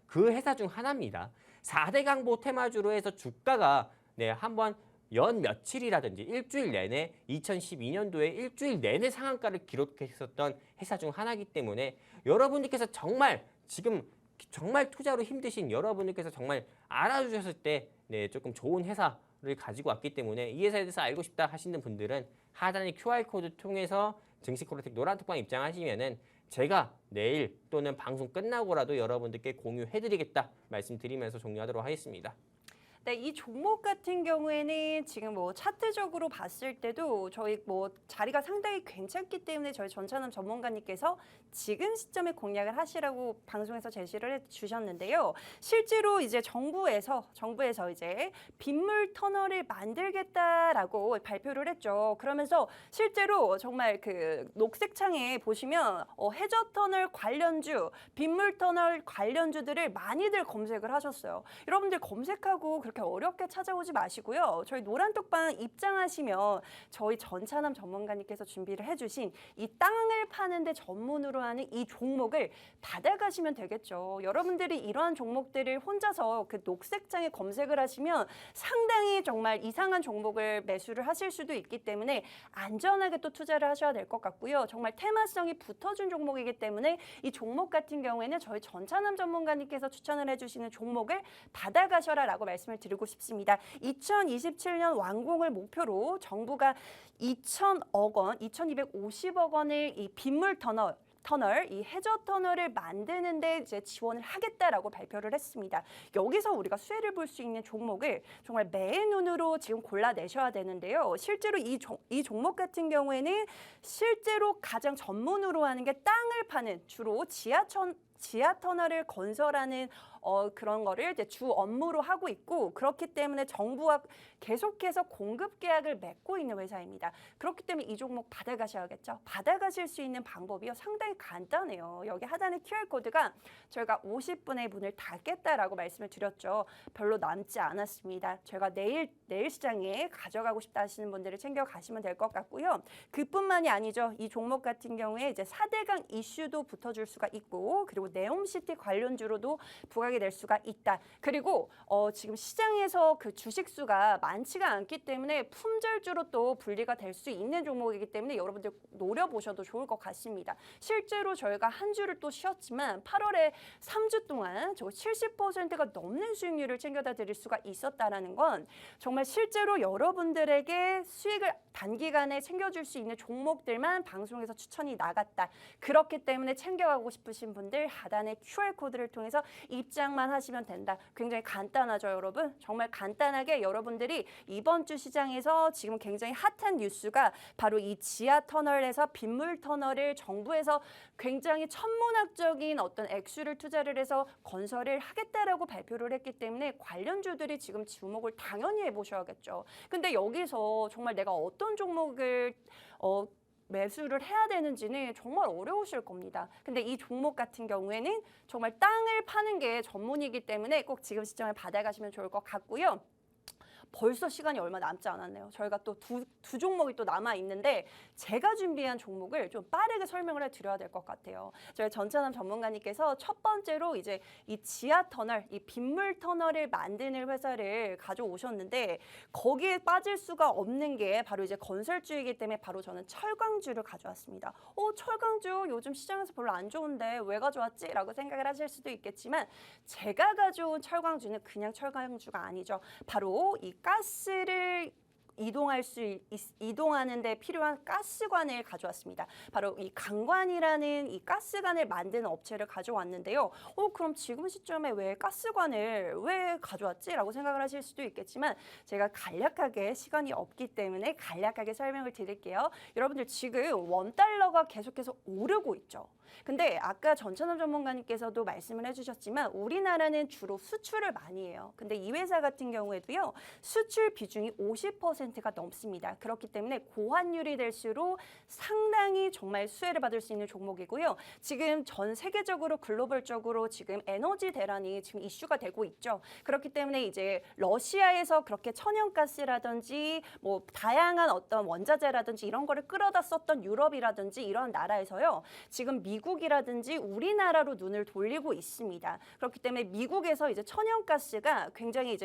그 회사 중 하나입니다. 4대강보 테마주로 해서 주가가 한번 연 며칠이라든지 일주일 내내 2012년도에 일주일 내내 상한가를 기록했었던 회사 중 하나이기 때문에 여러분들께서 정말 지금 정말 투자로 힘드신 여러분들께서 정말 알아주셨을 때 조금 좋은 회사를 가지고 왔기 때문에 이 회사에 대해서 알고 싶다 하시는 분들은 하단의 QR코드 통해서 증시콜라텍 노란톡방 입장하시면은 제가 내일 또는 방송 끝나고라도 여러분들께 공유해드리겠다 말씀드리면서 종료하도록 하겠습니다. 네, 이 종목 같은 경우에는 지금 차트적으로 봤을 때도 저희 자리가 상당히 괜찮기 때문에 저희 전찬남 전문가님께서 지금 시점에 공략을 하시라고 방송에서 제시를 해주셨는데요. 실제로 이제 정부에서 이제 빗물 터널을 만들겠다라고 발표를 했죠. 그러면서 실제로 정말 그 녹색 창에 보시면 해저 터널 관련주, 빗물 터널 관련주들을 많이들 검색을 하셨어요. 여러분들 검색하고 그렇게 어렵게 찾아오지 마시고요. 저희 노란톡방 입장하시면 저희 전찬남 전문가님께서 준비를 해주신 이 땅을 파는데 전문으로 하는 이 종목을 받아가시면 되겠죠. 여러분들이 이러한 종목들을 혼자서 그 녹색장에 검색을 하시면 상당히 정말 이상한 종목을 매수를 하실 수도 있기 때문에 안전하게 또 투자를 하셔야 될 것 같고요. 정말 테마성이 붙어준 종목이기 때문에 이 종목 같은 경우에는 저희 전찬남 전문가님께서 추천을 해주시는 종목을 받아가셔라라고 말씀을 드리고 싶습니다. 2027년 완공을 목표로 정부가 2,000억 원, 2,250억 원을 이 빗물 터널, 이 해저 터널을 만드는데 이제 지원을 하겠다라고 발표를 했습니다. 여기서 우리가 수혜를 볼 수 있는 종목을 정말 매의 눈으로 지금 골라내셔야 되는데요. 실제로 이 종목 같은 경우에는 실제로 가장 전문으로 하는 게 땅을 파는 주로 지하 터널을 건설하는 그런 거를 이제 주 업무로 하고 있고 그렇기 때문에 정부와 계속해서 공급 계약을 맺고 있는 회사입니다. 그렇기 때문에 이 종목 받아가셔야겠죠. 받아가실 수 있는 방법이요. 상당히 간단해요. 여기 하단의 QR코드가 저희가 50분에 문을 닫겠다라고 말씀을 드렸죠. 별로 남지 않았습니다. 저희가 내일 시장에 가져가고 싶다 하시는 분들을 챙겨가시면 될 것 같고요. 그뿐만이 아니죠. 이 종목 같은 경우에 이제 4대강 이슈도 붙어줄 수가 있고 그리고 네옴시티 관련주로도 부각이 될 수가 있다. 그리고 지금 시장에서 그 주식수가 많지가 않기 때문에 품절주로 또 분리가 될 수 있는 종목이기 때문에 여러분들 노려보셔도 좋을 것 같습니다. 실제로 저희가 한 주를 또 쉬었지만 8월에 3주 동안 저 70%가 넘는 수익률을 챙겨다 드릴 수가 있었다라는 건 정말 실제로 여러분들에게 수익을 단기간에 챙겨줄 수 있는 종목들만 방송에서 추천이 나갔다. 그렇기 때문에 챙겨가고 싶으신 분들 하단의 QR코드를 통해서 입장만 하시면 된다. 굉장히 간단하죠, 여러분? 정말 간단하게 여러분들이 이번 주 시장에서 지금 굉장히 핫한 뉴스가 바로 이 지하 터널에서 빗물 터널을 정부에서 굉장히 천문학적인 어떤 액수를 투자를 해서 건설을 하겠다라고 발표를 했기 때문에 관련주들이 지금 주목을 당연히 해보셔야겠죠. 근데 여기서 정말 내가 어떤 종목을 매수를 해야 되는지는 정말 어려우실 겁니다. 근데 이 종목 같은 경우에는 정말 땅을 파는 게 전문이기 때문에 꼭 지금 시점에 받아가시면 좋을 것 같고요. 벌써 시간이 얼마 남지 않았네요. 저희가 또 두 종목이 또 남아 있는데 제가 준비한 종목을 좀 빠르게 설명을 해드려야 될 것 같아요. 저희 전찬남 전문가님께서 첫 번째로 이제 이 지하 터널, 이 빗물 터널을 만드는 회사를 가져오셨는데 거기에 빠질 수가 없는 게 바로 이제 건설주이기 때문에 바로 저는 철강주를 가져왔습니다. 철강주 요즘 시장에서 별로 안 좋은데 왜 가져왔지? 라고 생각을 하실 수도 있겠지만 제가 가져온 철강주는 그냥 철강주가 아니죠. 바로 이 가스를 이동하는 데 필요한 가스관을 가져왔습니다. 바로 이 강관이라는 이 가스관을 만드는 업체를 가져왔는데요. 그럼 지금 시점에 왜 가스관을 왜 가져왔지? 라고 생각을 하실 수도 있겠지만 제가 간략하게 시간이 없기 때문에 간략하게 설명을 드릴게요. 여러분들 지금 원달러가 계속해서 오르고 있죠. 근데 아까 전찬남 전문가님께서도 말씀을 해주셨지만 우리나라는 주로 수출을 많이 해요. 근데 이 회사 같은 경우에도요. 수출 비중이 50%가 넘습니다. 그렇기 때문에 고환율이 될수록 상당히 정말 수혜를 받을 수 있는 종목이고요. 지금 전 세계적으로 글로벌적으로 지금 에너지 대란이 지금 이슈가 되고 있죠. 그렇기 때문에 이제 러시아에서 그렇게 천연가스라든지 뭐 다양한 어떤 원자재라든지 이런 거를 끌어다 썼던 유럽이라든지 이런 나라에서요. 지금 미국이라든지 우리나라로 눈을 돌리고 있습니다. 그렇기 때문에 미국에서 이제 천연가스가 굉장히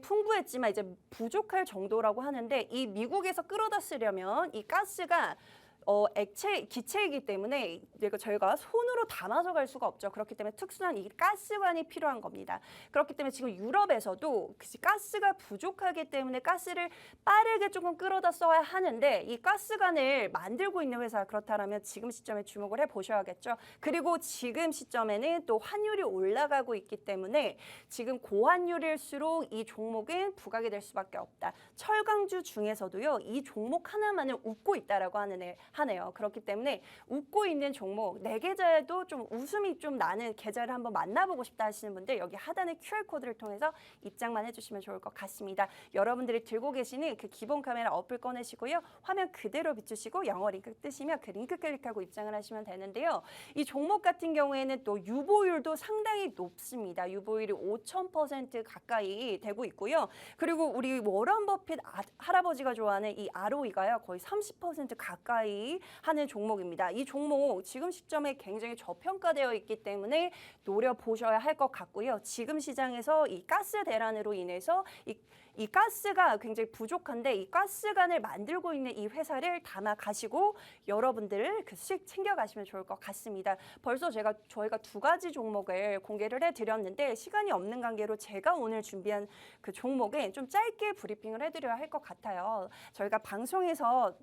풍부했지만 이제 부족할 정도라고 하는데 이 미국에서 끌어다 쓰려면 이 가스가 기체이기 때문에 저희가 손으로 담아서 갈 수가 없죠. 그렇기 때문에 특수한 이 가스관이 필요한 겁니다. 그렇기 때문에 지금 유럽에서도 가스가 부족하기 때문에 가스를 빠르게 조금 끌어다 써야 하는데 이 가스관을 만들고 있는 회사 그렇다면 지금 시점에 주목을 해보셔야겠죠. 그리고 지금 시점에는 또 환율이 올라가고 있기 때문에 지금 고환율일수록 이 종목은 부각이 될 수밖에 없다. 철강주 중에서도요. 이 종목 하나만은 웃고 있다라고 하네요. 그렇기 때문에 웃고 있는 종목, 내 계좌에도 좀 웃음이 좀 나는 계좌를 한번 만나보고 싶다 하시는 분들 여기 하단의 QR코드를 통해서 입장만 해주시면 좋을 것 같습니다. 여러분들이 들고 계시는 그 기본 카메라 어플 꺼내시고요. 화면 그대로 비추시고 영어 링크 뜨시면 그 링크 클릭하고 입장을 하시면 되는데요. 이 종목 같은 경우에는 또 유보율도 상당히 높습니다. 유보율이 5000% 가까이 되고 있고요. 그리고 우리 워런 버핏 할아버지가 좋아하는 이 ROE가요. 거의 30% 가까이 하는 종목입니다. 이 종목 지금 시점에 굉장히 저평가되어 있기 때문에 노려보셔야 할 것 같고요. 지금 시장에서 이 가스 대란으로 인해서 이 가스가 굉장히 부족한데 이 가스관을 만들고 있는 이 회사를 담아 가시고 여러분들 그 수익 챙겨가시면 좋을 것 같습니다. 벌써 저희가 두 가지 종목을 공개를 해드렸는데 시간이 없는 관계로 제가 오늘 준비한 그 종목에 좀 짧게 브리핑을 해드려야 할 것 같아요. 저희가 방송에서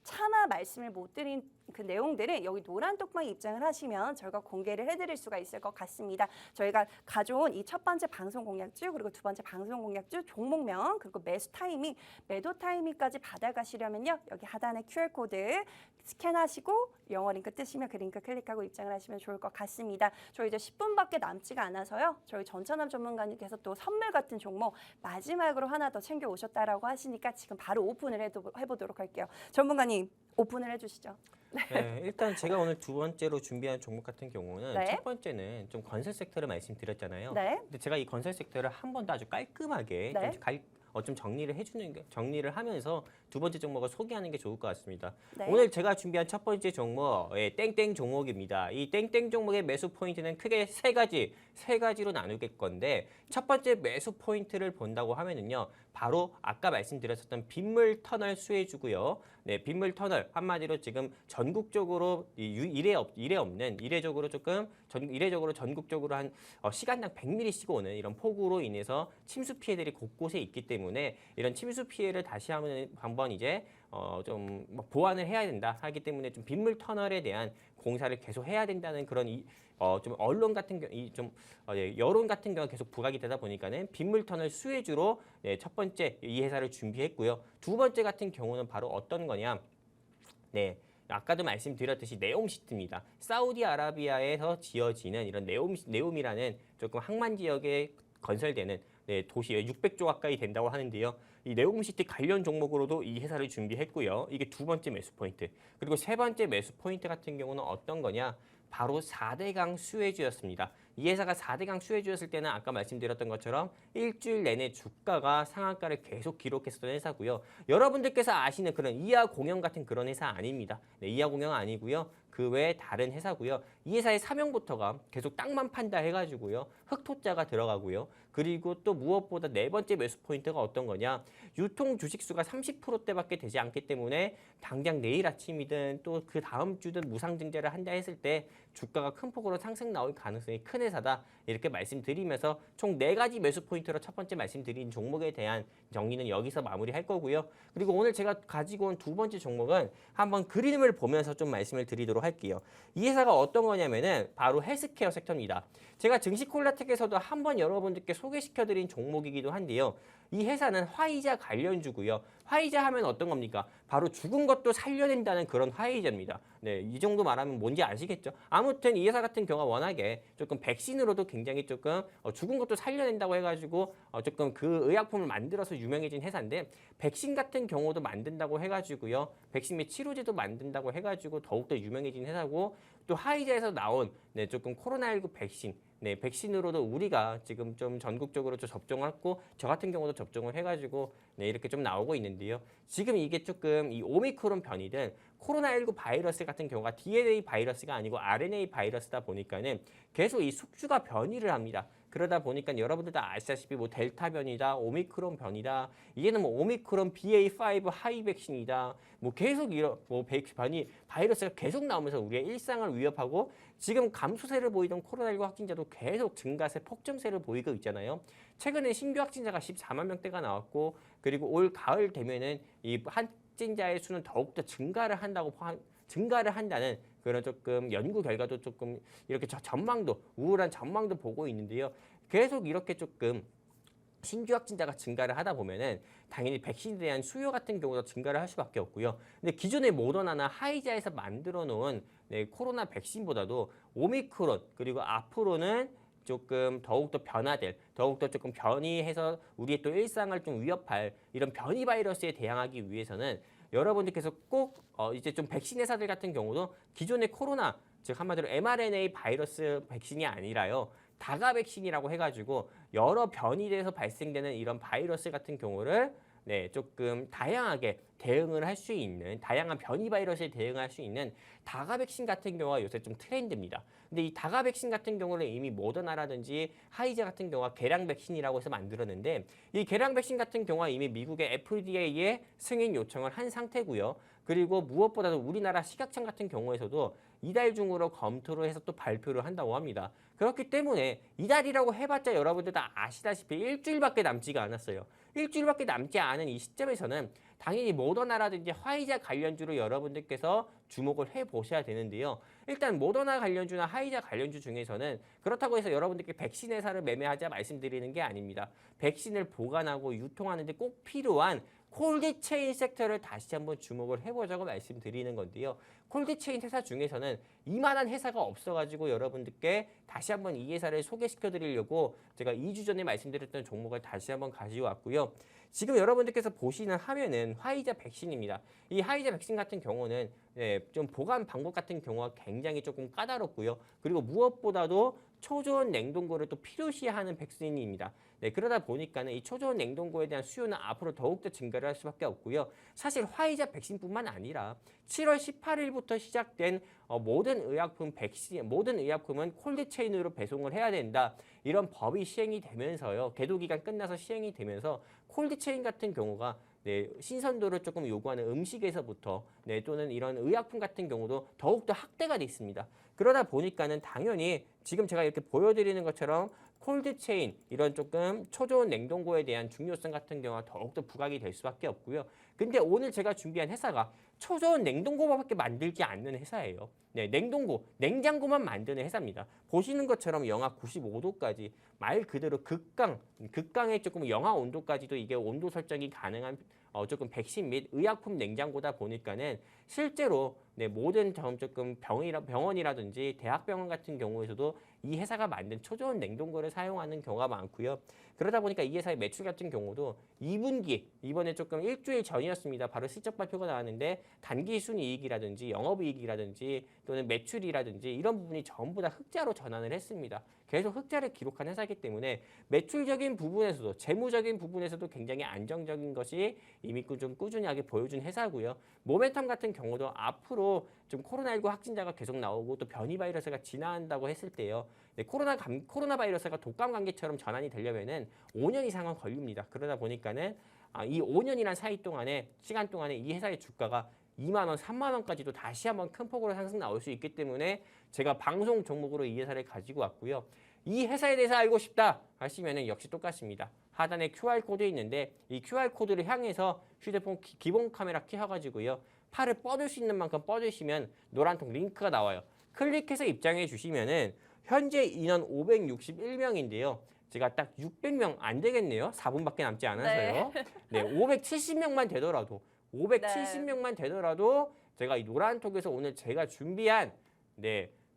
차마 말씀을 못 드린 그 내용들은 여기 노란 톡방에 입장을 하시면 저희가 공개를 해드릴 수가 있을 것 같습니다. 저희가 가져온 이 첫 번째 방송 공략주 그리고 두 번째 방송 공략주 종목명 그리고 매수 타이밍, 매도 타이밍까지 받아가시려면요. 여기 하단의 QR코드 스캔하시고 영어 링크 뜨시면 그 링크 클릭하고 입장을 하시면 좋을 것 같습니다. 저희 이제 10분밖에 남지가 않아서요. 저희 전천남 전문가님께서 또 선물 같은 종목 마지막으로 하나 더 챙겨 오셨다라고 하시니까 지금 바로 오픈을 해보도록 할게요. 전문가님 오픈을 해주시죠. 네, 일단 제가 오늘 두 번째로 준비한 종목 같은 경우는 네. 첫 번째는 좀 건설 섹터를 말씀드렸잖아요. 네. 근데 제가 이 건설 섹터를 한 번 더 아주 깔끔하게 네. 좀 정리를 하면서 두 번째 종목을 소개하는 게 좋을 것 같습니다. 네. 오늘 제가 준비한 첫 번째 종목, 땡땡 종목입니다. 이 땡땡 종목의 매수 포인트는 크게 세 가지로 나누길 건데 첫 번째 매수 포인트를 본다고 하면은요. 바로 아까 말씀드렸었던 빗물 터널 수혜주고요. 네, 빗물 터널 한마디로 지금 전국적으로 이례적으로 전국적으로 한 시간당 100mm씩 오는 이런 폭우로 인해서 침수 피해들이 곳곳에 있기 때문에 이런 침수 피해를 다시 한번 이제 좀 보완을 해야 된다 하기 때문에 좀 빗물 터널에 대한 공사를 계속 해야 된다는 그런 좀 언론 같은 여론 같은 경우가 계속 부각이 되다 보니까는 빗물 터널 수혜주로 첫 번째 이 회사를 준비했고요. 두 번째 같은 경우는 바로 어떤 거냐? 네. 아까도 말씀드렸듯이 네옴시티입니다. 사우디아라비아에서 지어지는 이런 네옴이라는 조금 항만 지역에 건설되는 도시에 600조 가까이 된다고 하는데요. 이 네옴시티 관련 종목으로도 이 회사를 준비했고요. 이게 두 번째 매수 포인트. 그리고 세 번째 매수 포인트 같은 경우는 어떤 거냐? 바로 4대강 수혜주였습니다. 이 회사가 4대강 수혜주였을 때는 아까 말씀드렸던 것처럼 일주일 내내 주가가 상한가를 계속 기록했었던 회사고요. 여러분들께서 아시는 그런 이하공영 같은 그런 회사 아닙니다. 네, 이하공영 아니고요. 그 외에 다른 회사고요. 이 회사의 사명부터가 계속 땅만 판다 해가지고요. 흑토자가 들어가고요. 그리고 또 무엇보다 네 번째 매수 포인트가 어떤 거냐. 유통 주식수가 30%대밖에 되지 않기 때문에 당장 내일 아침이든 또 그 다음 주든 무상증자를 한다 했을 때 주가가 큰 폭으로 상승 나올 가능성이 큰 회사다. 이렇게 말씀드리면서 총 4가지 매수 포인트로 첫 번째 말씀드린 종목에 대한 정리는 여기서 마무리할 거고요. 그리고 오늘 제가 가지고 온 두 번째 종목은 한번 그림을 보면서 좀 말씀을 드리도록 할게요. 이 회사가 어떤 거냐면은 바로 헬스케어 섹터입니다. 제가 증시콜라텍에서도 한번 여러분들께 소개시켜드린 종목이기도 한데요. 이 회사는 화이자 관련주고요. 화이자 하면 어떤 겁니까? 바로 죽은 것도 살려낸다는 그런 화이자입니다. 네, 이 정도 말하면 뭔지 아시겠죠? 아무튼 이 회사 같은 경우가 워낙에 조금 백신으로도 굉장히 조금 죽은 것도 살려낸다고 해가지고 조금 그 의약품을 만들어서 유명해진 회사인데 백신 같은 경우도 만든다고 해가지고요. 백신 및 치료제도 만든다고 해가지고 더욱더 유명해진 회사고 또 화이자에서 나온 조금 코로나19 백신 백신으로도 우리가 지금 좀 전국적으로 좀 접종했고 저 같은 경우도 접종을 해가지고 이렇게 좀 나오고 있는데요. 지금 이게 조금 이 오미크론 변이든 코로나19 바이러스 같은 경우가 DNA 바이러스가 아니고 RNA 바이러스다 보니까는 계속 이 숙주가 변이를 합니다. 그러다 보니까 여러분들 다 아시다시피 뭐 델타 변이다, 오미크론 변이다, 이게는 뭐 오미크론 BA5 하이 백신이다, 뭐 계속 이런 뭐 변이 바이러스가 계속 나오면서 우리의 일상을 위협하고 지금 감소세를 보이던 코로나19 확진자도 계속 증가세, 폭증세를 보이고 있잖아요. 최근에 신규 확진자가 14만 명대가 나왔고 그리고 올 가을 되면은 이 확진자의 수는 더욱더 증가를 한다는 그런 조금 연구 결과도 조금 이렇게 우울한 전망도 보고 있는데요. 계속 이렇게 조금 신규 확진자가 증가를 하다 보면은 당연히 백신에 대한 수요 같은 경우도 증가를 할 수밖에 없고요. 근데 기존의 모더나나 화이자에서 만들어 놓은 코로나 백신보다도 오미크론 그리고 앞으로는 조금 더욱더 더욱더 조금 변이해서 우리의 또 일상을 좀 위협할 이런 변이 바이러스에 대항하기 위해서는 여러분들께서 꼭 이제 좀 백신 회사들 같은 경우도 기존의 코로나 즉 한마디로 mRNA 바이러스 백신이 아니라요. 다가 백신이라고 해가지고 여러 변이돼서 발생되는 이런 바이러스 같은 경우를 조금 다양하게 대응을 할 수 있는 다양한 변이 바이러스에 대응할 수 있는 다가 백신 같은 경우가 요새 좀 트렌드입니다. 근데 이 다가 백신 같은 경우는 이미 모더나라든지 화이자 같은 경우가 계량 백신이라고 해서 만들었는데 이 계량 백신 같은 경우가 이미 미국의 FDA에 승인 요청을 한 상태고요. 그리고 무엇보다도 우리나라 식약청 같은 경우에서도 이달 중으로 검토를 해서 또 발표를 한다고 합니다. 그렇기 때문에 이달이라고 해봤자 여러분들 다 아시다시피 일주일밖에 남지가 않았어요. 일주일밖에 남지 않은 이 시점에서는 당연히 모더나라든지 화이자 관련주로 여러분들께서 주목을 해보셔야 되는데요. 일단 모더나 관련주나 화이자 관련주 중에서는 그렇다고 해서 여러분들께 백신 회사를 매매하자 말씀드리는 게 아닙니다. 백신을 보관하고 유통하는 데 꼭 필요한 콜드체인 섹터를 다시 한번 주목을 해보자고 말씀드리는 건데요. 콜드체인 회사 중에서는 이만한 회사가 없어가지고 여러분들께 다시 한번 이 회사를 소개시켜드리려고 제가 2주 전에 말씀드렸던 종목을 다시 한번 가지고 왔고요. 지금 여러분들께서 보시는 화면은 화이자 백신입니다. 이 화이자 백신 같은 경우는 좀 보관 방법 같은 경우가 굉장히 조금 까다롭고요. 그리고 무엇보다도 초저온 냉동고를 또 필요시하는 백신입니다. 그러다 보니까는 이 초저온 냉동고에 대한 수요는 앞으로 더욱더 증가를 할 수밖에 없고요. 사실 화이자 백신뿐만 아니라 7월 18일부터 시작된 모든 의약품은 콜드체인으로 배송을 해야 된다. 이런 법이 시행이 되면서요. 계도 기간 끝나서 시행이 되면서 콜드체인 같은 경우가 신선도를 조금 요구하는 음식에서부터 또는 이런 의약품 같은 경우도 더욱더 확대가 돼 있습니다. 그러다 보니까는 당연히 지금 제가 이렇게 보여드리는 것처럼 콜드체인 이런 조금 초저온 냉동고에 대한 중요성 같은 경우가 더욱더 부각이 될 수밖에 없고요. 근데 오늘 제가 준비한 회사가 초저온 냉동고밖에 만들지 않는 회사예요. 냉동고, 냉장고만 만드는 회사입니다. 보시는 것처럼 영하 95도까지 말 그대로 극강의 조금 영하 온도까지도 이게 온도 설정이 가능한 조금 백신 및 의약품 냉장고다 보니까는 실제로 모든 조금 병원이라든지 대학병원 같은 경우에서도 이 회사가 만든 초저온 냉동고를 사용하는 경우가 많고요. 그러다 보니까 이 회사의 매출 같은 경우도 2분기, 이번에 조금 일주일 전이었습니다. 바로 실적 발표가 나왔는데 단기 순이익이라든지 영업이익이라든지 또는 매출이라든지 이런 부분이 전부 다 흑자로 전환을 했습니다. 계속 흑자를 기록한 회사이기 때문에 매출적인 부분에서도 재무적인 부분에서도 굉장히 안정적인 것이 이미 좀 꾸준하게 보여준 회사고요. 모멘텀 같은 경우도 앞으로 좀 코로나19 확진자가 계속 나오고 또 변이 바이러스가 진화한다고 했을 때요. 코로나 바이러스가 독감 감기처럼 전환이 되려면은 5년 이상은 걸립니다. 그러다 보니까는 이 5년이란 시간 동안에 이 회사의 주가가 2만 원, 3만 원까지도 다시 한번 큰 폭으로 상승 나올 수 있기 때문에 제가 방송 종목으로 이 회사를 가지고 왔고요. 이 회사에 대해서 알고 싶다 하시면은 역시 똑같습니다. 하단에 QR코드 있는데 이 QR코드를 향해서 휴대폰 기본 카메라 켜가지고요. 팔을 뻗을 수 있는 만큼 뻗으시면 노란통 링크가 나와요. 클릭해서 입장해 주시면은 현재 인원 561명인데요. 제가 딱 600명 안 되겠네요. 4분밖에 남지 않아서요. 570명만 되더라도 570명만 되더라도 제가 이 노란톡에서 오늘 제가 준비한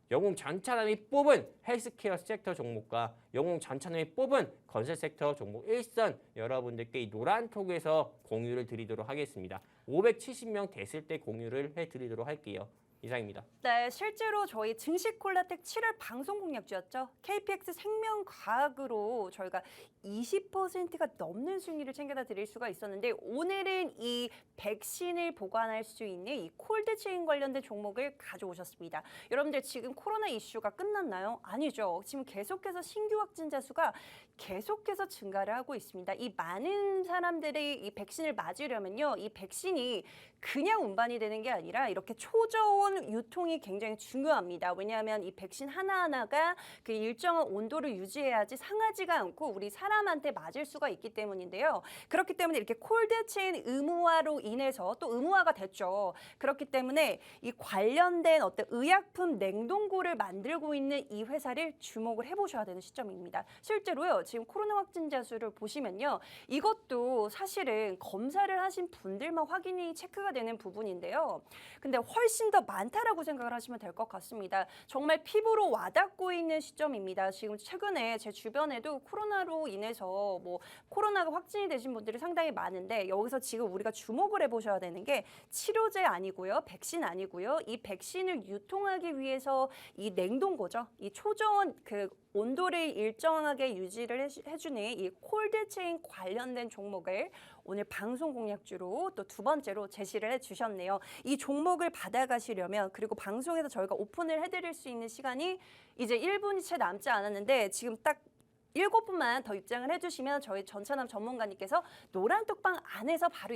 영웅 전차남이 뽑은 헬스케어 섹터 종목과 영웅 전차남이 뽑은 건설 섹터 종목 1선 여러분들께 이 노란톡에서 공유를 드리도록 하겠습니다. 570명 됐을 때 공유를 해드리도록 할게요. 이상입니다. 네, 실제로 저희 증시 콜라텍 7월 방송 공략주였죠. KPX 생명과학으로 저희가 20%가 넘는 수익률을 챙겨다 드릴 수가 있었는데 오늘은 이 백신을 보관할 수 있는 이 콜드체인 관련된 종목을 가져오셨습니다. 여러분들 지금 코로나 이슈가 끝났나요? 아니죠. 지금 계속해서 신규 확진자 수가 계속해서 증가를 하고 있습니다. 이 많은 사람들이 이 백신을 맞으려면요. 이 백신이 그냥 운반이 되는 게 아니라 이렇게 초저온 유통이 굉장히 중요합니다. 왜냐하면 이 백신 하나하나가 그 일정한 온도를 유지해야지 상하지가 않고 우리 사람한테 맞을 수가 있기 때문인데요. 그렇기 때문에 이렇게 콜드체인 의무화로 인해서 또 의무화가 됐죠. 그렇기 때문에 이 관련된 어떤 의약품 냉동고를 만들고 있는 이 회사를 주목을 해보셔야 되는 시점입니다. 실제로요. 지금 코로나 확진자 수를 보시면요. 이것도 사실은 검사를 하신 분들만 확인이 체크가 되는 부분인데요. 근데 훨씬 더 많다라고 생각을 하시면 될 것 같습니다. 정말 피부로 와닿고 있는 시점입니다. 지금 최근에 제 주변에도 코로나로 인해서 코로나가 확진이 되신 분들이 상당히 많은데 여기서 지금 우리가 주목을 해보셔야 되는 게 치료제 아니고요. 백신 아니고요. 이 백신을 유통하기 위해서 이 냉동고죠. 이 초저온 온도를 일정하게 유지를 해주는 이 콜드체인 관련된 종목을 오늘 방송 공략주로 또 두 번째로 제시를 해주셨네요. 이 종목을 받아가시려면 그리고 방송에서 저희가 오픈을 해드릴 수 있는 시간이 이제 1분이 채 남지 않았는데 지금 딱 7분만 더 입장을 해주시면 저희 전차남 전문가님께서 노란톡방 안에서 바로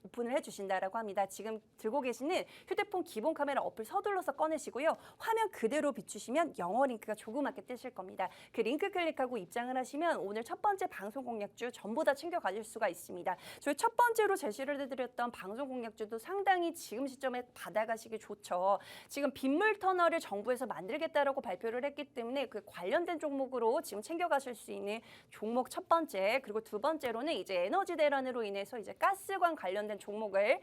오픈을 해주신다라고 합니다. 지금 들고 계시는 휴대폰 기본 카메라 어플 서둘러서 꺼내시고요. 화면 그대로 비추시면 영어 링크가 조그맣게 뜨실 겁니다. 그 링크 클릭하고 입장을 하시면 오늘 첫 번째 방송 공략주 전부 다 챙겨 가실 수가 있습니다. 저희 첫 번째로 제시를 해드렸던 방송 공략주도 상당히 지금 시점에 받아가시기 좋죠. 지금 빗물 터널을 정부에서 만들겠다라고 발표를 했기 때문에 그 관련된 종목으로 지금 챙겨가실 수 있는 종목 첫 번째, 그리고 두 번째로는 이제 에너지 대란으로 인해서 이제 가스관 관련된 종목을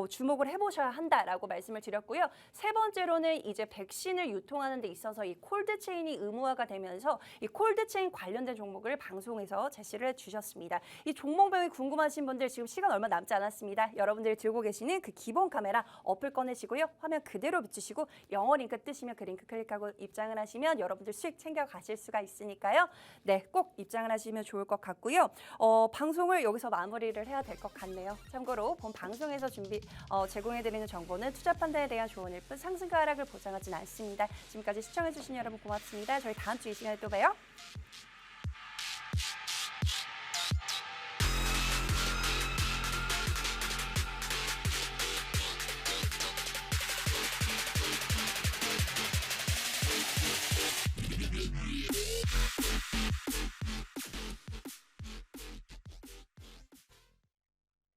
주목을 해보셔야 한다라고 말씀을 드렸고요. 세 번째로는 이제 백신을 유통하는 데 있어서 이 콜드체인이 의무화가 되면서 이 콜드체인 관련된 종목을 방송에서 제시를 해주셨습니다. 이 종목명이 궁금하신 분들 지금 시간 얼마 남지 않았습니다. 여러분들이 들고 계시는 그 기본 카메라 어플 꺼내시고요. 화면 그대로 비추시고 영어 링크 뜨시면 그 링크 클릭하고 입장을 하시면 여러분들 수익 챙겨 가실 수가 있으니까요. 네, 꼭 입장을 하시면 좋을 것 같고요. 방송을 여기서 마무리를 해야 될 것 같네요. 참고로 본 방송에서 제공해드리는 정보는 투자 판단에 대한 조언일 뿐 상승과 하락을 보장하진 않습니다. 지금까지 시청해주신 여러분 고맙습니다. 저희 다음 주 이 시간에 또 봬요.